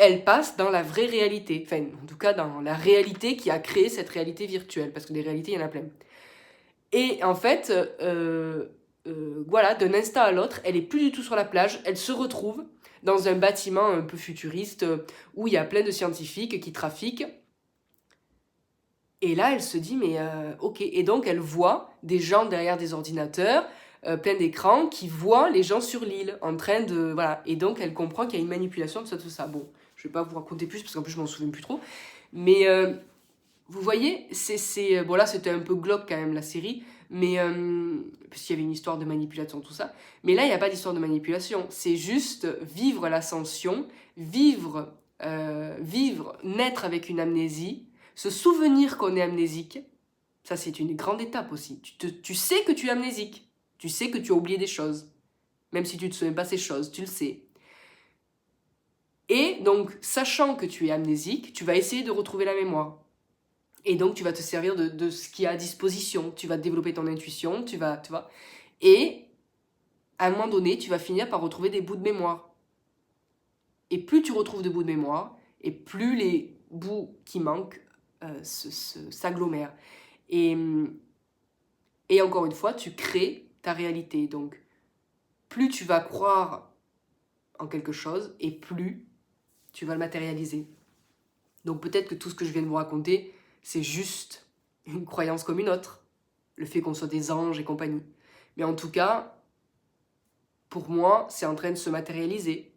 Elle passe dans la vraie réalité. Enfin, en tout cas, dans la réalité qui a créé cette réalité virtuelle. Parce que des réalités, il y en a plein. Et en fait, voilà, d'un instant à l'autre, elle est plus du tout sur la plage. Elle se retrouve dans un bâtiment un peu futuriste où il y a plein de scientifiques qui trafiquent. Et là, elle se dit, mais ok. Et donc, elle voit des gens derrière des ordinateurs, plein d'écrans, qui voient les gens sur l'île, en train de... Voilà. Et donc, elle comprend qu'il y a une manipulation, tout ça. Bon, Je vais pas vous raconter plus, parce qu'en plus je m'en souviens plus trop. Mais vous voyez, bon là c'était un peu glauque quand même la série, mais parce qu'il y avait une histoire de manipulation, tout ça. Mais là, il n'y a pas d'histoire de manipulation. C'est juste vivre l'ascension, vivre, naître avec une amnésie, se souvenir qu'on est amnésique. Ça, c'est une grande étape aussi. Tu sais que tu es amnésique. Tu sais que tu as oublié des choses. Même si tu ne te souviens pas ces choses, tu le sais. Et donc, sachant que tu es amnésique, tu vas essayer de retrouver la mémoire. Et donc, tu vas te servir de ce qui est à disposition. Tu vas développer ton intuition, tu vois. Et à un moment donné, tu vas finir par retrouver des bouts de mémoire. Et plus tu retrouves de bouts de mémoire, et plus les bouts qui manquent s'agglomèrent. Et encore une fois, tu crées ta réalité. Donc, plus tu vas croire en quelque chose, et plus tu vas le matérialiser. Donc peut-être que tout ce que je viens de vous raconter, c'est juste une croyance comme une autre. Le fait qu'on soit des anges et compagnie. Mais en tout cas, pour moi, c'est en train de se matérialiser.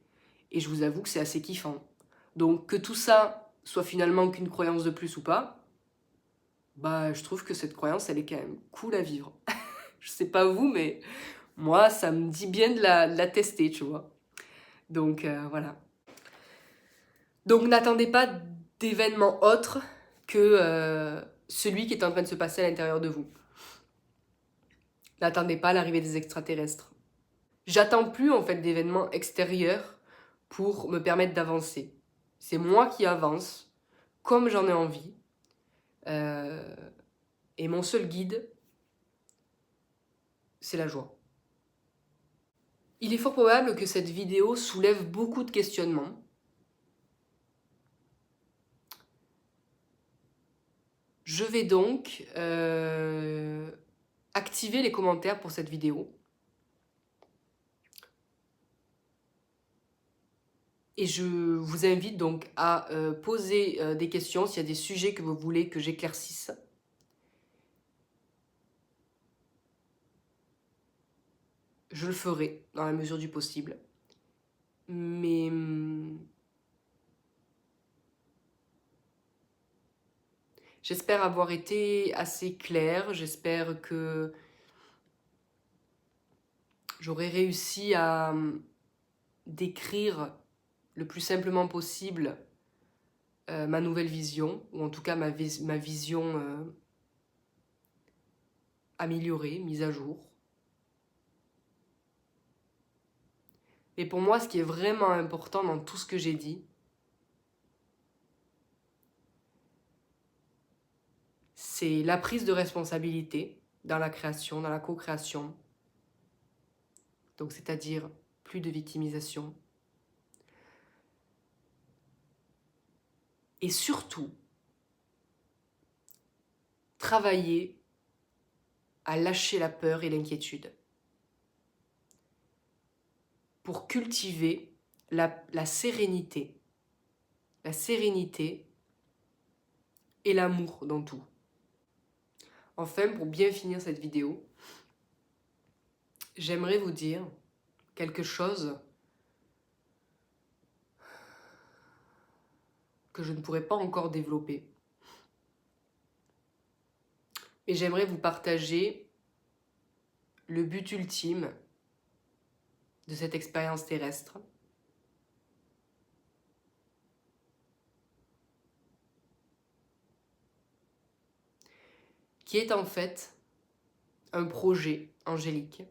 Et je vous avoue que c'est assez kiffant. Donc que tout ça soit finalement qu'une croyance de plus ou pas, bah je trouve que cette croyance, elle est quand même cool à vivre. Je sais pas vous, mais moi, ça me dit bien de la tester, tu vois. Donc voilà. Donc n'attendez pas d'événements autres que celui qui est en train de se passer à l'intérieur de vous. N'attendez pas l'arrivée des extraterrestres. J'attends plus en fait d'événements extérieurs pour me permettre d'avancer. C'est moi qui avance comme j'en ai envie. Et mon seul guide, c'est la joie. Il est fort probable que cette vidéo soulève beaucoup de questionnements. Je vais donc activer les commentaires pour cette vidéo. Et je vous invite donc à poser des questions s'il y a des sujets que vous voulez que j'éclaircisse. Je le ferai dans la mesure du possible. Mais j'espère avoir été assez claire. J'espère que j'aurai réussi à décrire le plus simplement possible ma nouvelle vision, ou en tout cas ma vision améliorée, mise à jour. Et pour moi, ce qui est vraiment important dans tout ce que j'ai dit, c'est la prise de responsabilité dans la création, dans la co-création. Donc, c'est-à-dire plus de victimisation. Et surtout, travailler à lâcher la peur et l'inquiétude pour cultiver la sérénité. La sérénité et l'amour dans tout. Enfin, pour bien finir cette vidéo, j'aimerais vous dire quelque chose que je ne pourrais pas encore développer. Et j'aimerais vous partager le but ultime de cette expérience terrestre. Qui est en fait un projet angélique.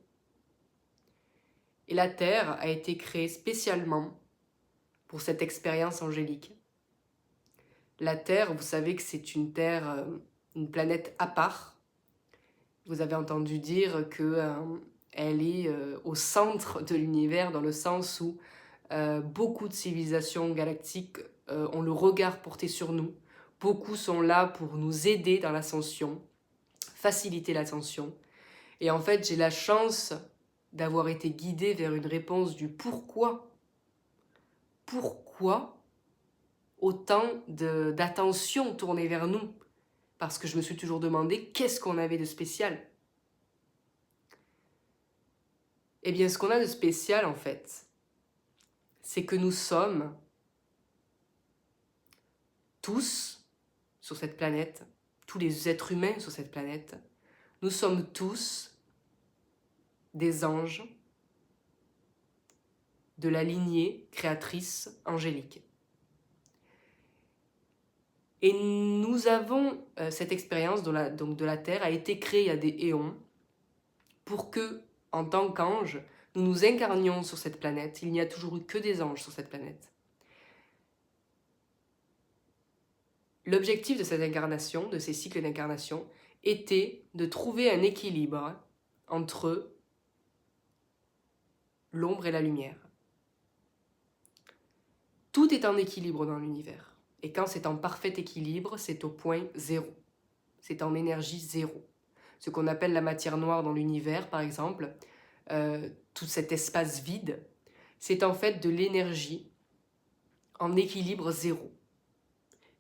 Et la Terre a été créée spécialement pour cette expérience angélique. La Terre, vous savez que c'est une Terre, une planète à part. Vous avez entendu dire qu'elle est au centre de l'univers, dans le sens où beaucoup de civilisations galactiques ont le regard porté sur nous. Beaucoup sont là pour nous aider dans l'ascension, faciliter l'ascension. Et en fait, j'ai la chance d'avoir été guidée vers une réponse du pourquoi. Pourquoi autant d'attention tournée vers nous? Parce que je me suis toujours demandé qu'est-ce qu'on avait de spécial. Eh bien, ce qu'on a de spécial, en fait, c'est que nous sommes tous sur cette planète, tous les êtres humains sur cette planète, nous sommes tous des anges de la lignée créatrice angélique. Et nous avons cette expérience donc de la Terre a été créée il y a des éons pour que, en tant qu'anges, nous nous incarnions sur cette planète. Il n'y a toujours eu que des anges sur cette planète. L'objectif de cette incarnation, de ces cycles d'incarnation, était de trouver un équilibre entre l'ombre et la lumière. Tout est en équilibre dans l'univers. Et quand c'est en parfait équilibre, c'est au point zéro. C'est en énergie zéro. Ce qu'on appelle la matière noire dans l'univers, par exemple, tout cet espace vide, c'est en fait de l'énergie en équilibre zéro.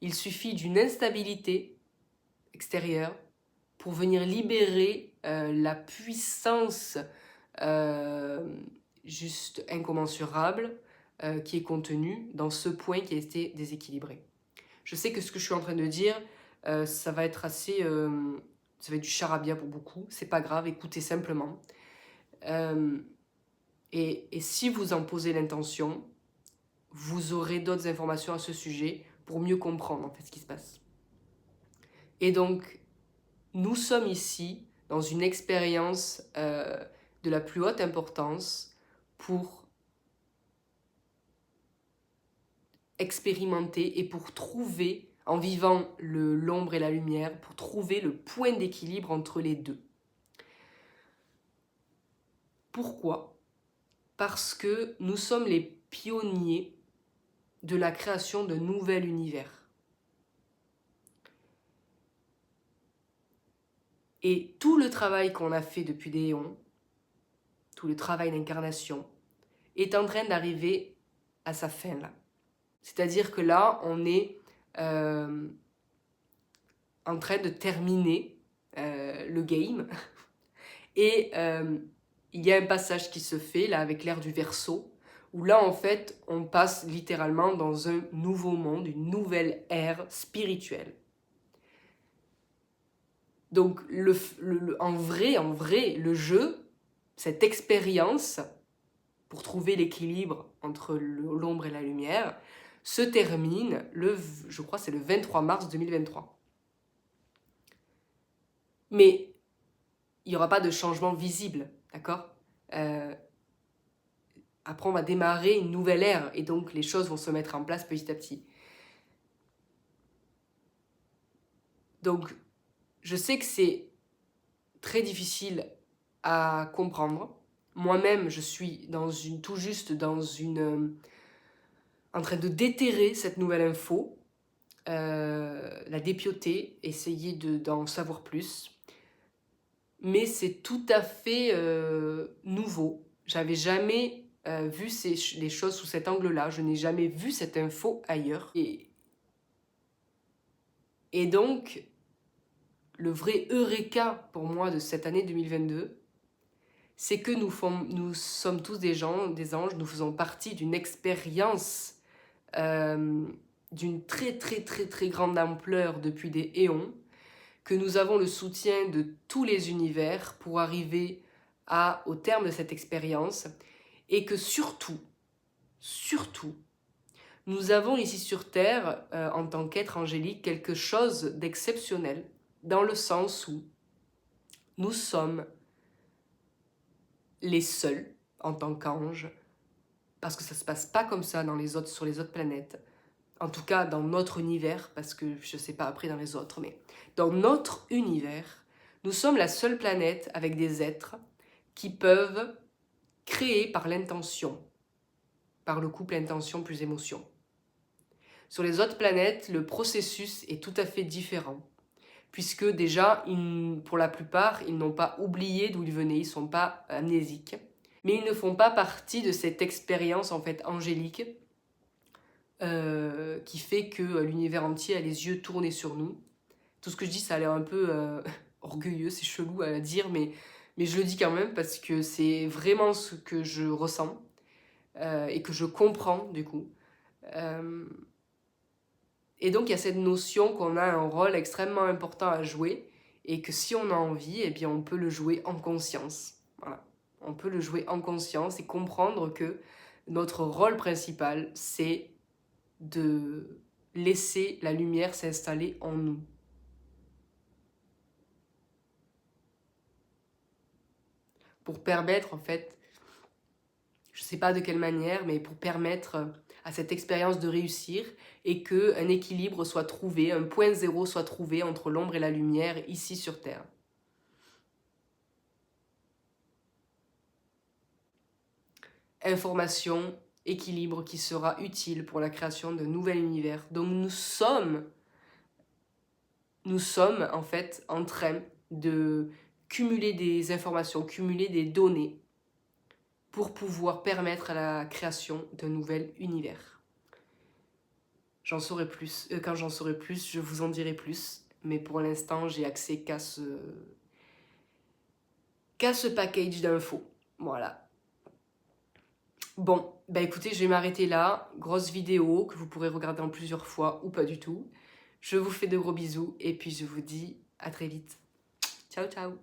Il suffit d'une instabilité extérieure pour venir libérer la puissance juste incommensurable qui est contenue dans ce point qui a été déséquilibré. Je sais que ce que je suis en train de dire, ça va être assez... ça va être du charabia pour beaucoup, c'est pas grave, écoutez simplement. Et si vous en posez l'intention, vous aurez d'autres informations à ce sujet pour mieux comprendre en fait ce qui se passe. Et donc, nous sommes ici dans une expérience de la plus haute importance pour expérimenter et pour trouver, en vivant l'ombre et la lumière, pour trouver le point d'équilibre entre les deux. Pourquoi ? Parce que nous sommes les pionniers de la création d'un nouvel univers. Et tout le travail qu'on a fait depuis des éons, tout le travail d'incarnation, est en train d'arriver à sa fin là. C'est-à-dire que là, on est en train de terminer le game. Et il y a un passage qui se fait là avec l'ère du Verseau, où là en fait on passe littéralement dans un nouveau monde, une nouvelle ère spirituelle. Donc en vrai, le jeu, cette expérience pour trouver l'équilibre entre l'ombre et la lumière, se termine je crois c'est le 23 mars 2023. Mais il n'y aura pas de changement visible, d'accord ? Après, on va démarrer une nouvelle ère et donc les choses vont se mettre en place petit à petit. Donc, je sais que c'est très difficile à comprendre. Moi-même, je suis tout juste en train de déterrer cette nouvelle info, la dépioter, essayer d'en savoir plus. Mais c'est tout à fait nouveau. J'avais jamais vu les choses sous cet angle-là. Je n'ai jamais vu cette info ailleurs. Et donc, le vrai eureka pour moi de cette année 2022, c'est que nous sommes tous des anges, nous faisons partie d'une expérience d'une très très très très grande ampleur depuis des éons, que nous avons le soutien de tous les univers pour arriver au terme de cette expérience, et que surtout, nous avons ici sur Terre, en tant qu'être angélique, quelque chose d'exceptionnel, dans le sens où nous sommes les seuls, en tant qu'anges, parce que ça ne se passe pas comme ça sur les autres planètes, en tout cas dans notre univers, parce que je ne sais pas après dans les autres, mais dans notre univers, nous sommes la seule planète avec des êtres qui peuvent créer par l'intention, par le couple intention plus émotion. Sur les autres planètes, le processus est tout à fait différent, puisque déjà, pour la plupart, ils n'ont pas oublié d'où ils venaient, ils ne sont pas amnésiques, mais ils ne font pas partie de cette expérience en fait angélique qui fait que l'univers entier a les yeux tournés sur nous. Tout ce que je dis, ça a l'air un peu orgueilleux, c'est chelou à dire, mais je le dis quand même parce que c'est vraiment ce que je ressens et que je comprends du coup. Et donc il y a cette notion qu'on a un rôle extrêmement important à jouer et que si on a envie, eh bien on peut le jouer en conscience. Voilà. On peut le jouer en conscience et comprendre que notre rôle principal, c'est de laisser la lumière s'installer en nous. Pour permettre, en fait, je ne sais pas de quelle manière, mais pour permettre à cette expérience de réussir et qu'un équilibre soit trouvé, un point zéro soit trouvé entre l'ombre et la lumière ici sur Terre. Information, équilibre qui sera utile pour la création d'un nouvel univers. Donc nous sommes en fait en train de cumuler des informations, cumuler des données pour pouvoir permettre à la création d'un nouvel univers. J'en saurai plus. Quand j'en saurai plus, je vous en dirai plus. Mais pour l'instant, j'ai accès qu'à ce package d'infos. Voilà. Bon, bah écoutez, je vais m'arrêter là. Grosse vidéo que vous pourrez regarder en plusieurs fois ou pas du tout. Je vous fais de gros bisous et puis je vous dis à très vite. Ciao, ciao.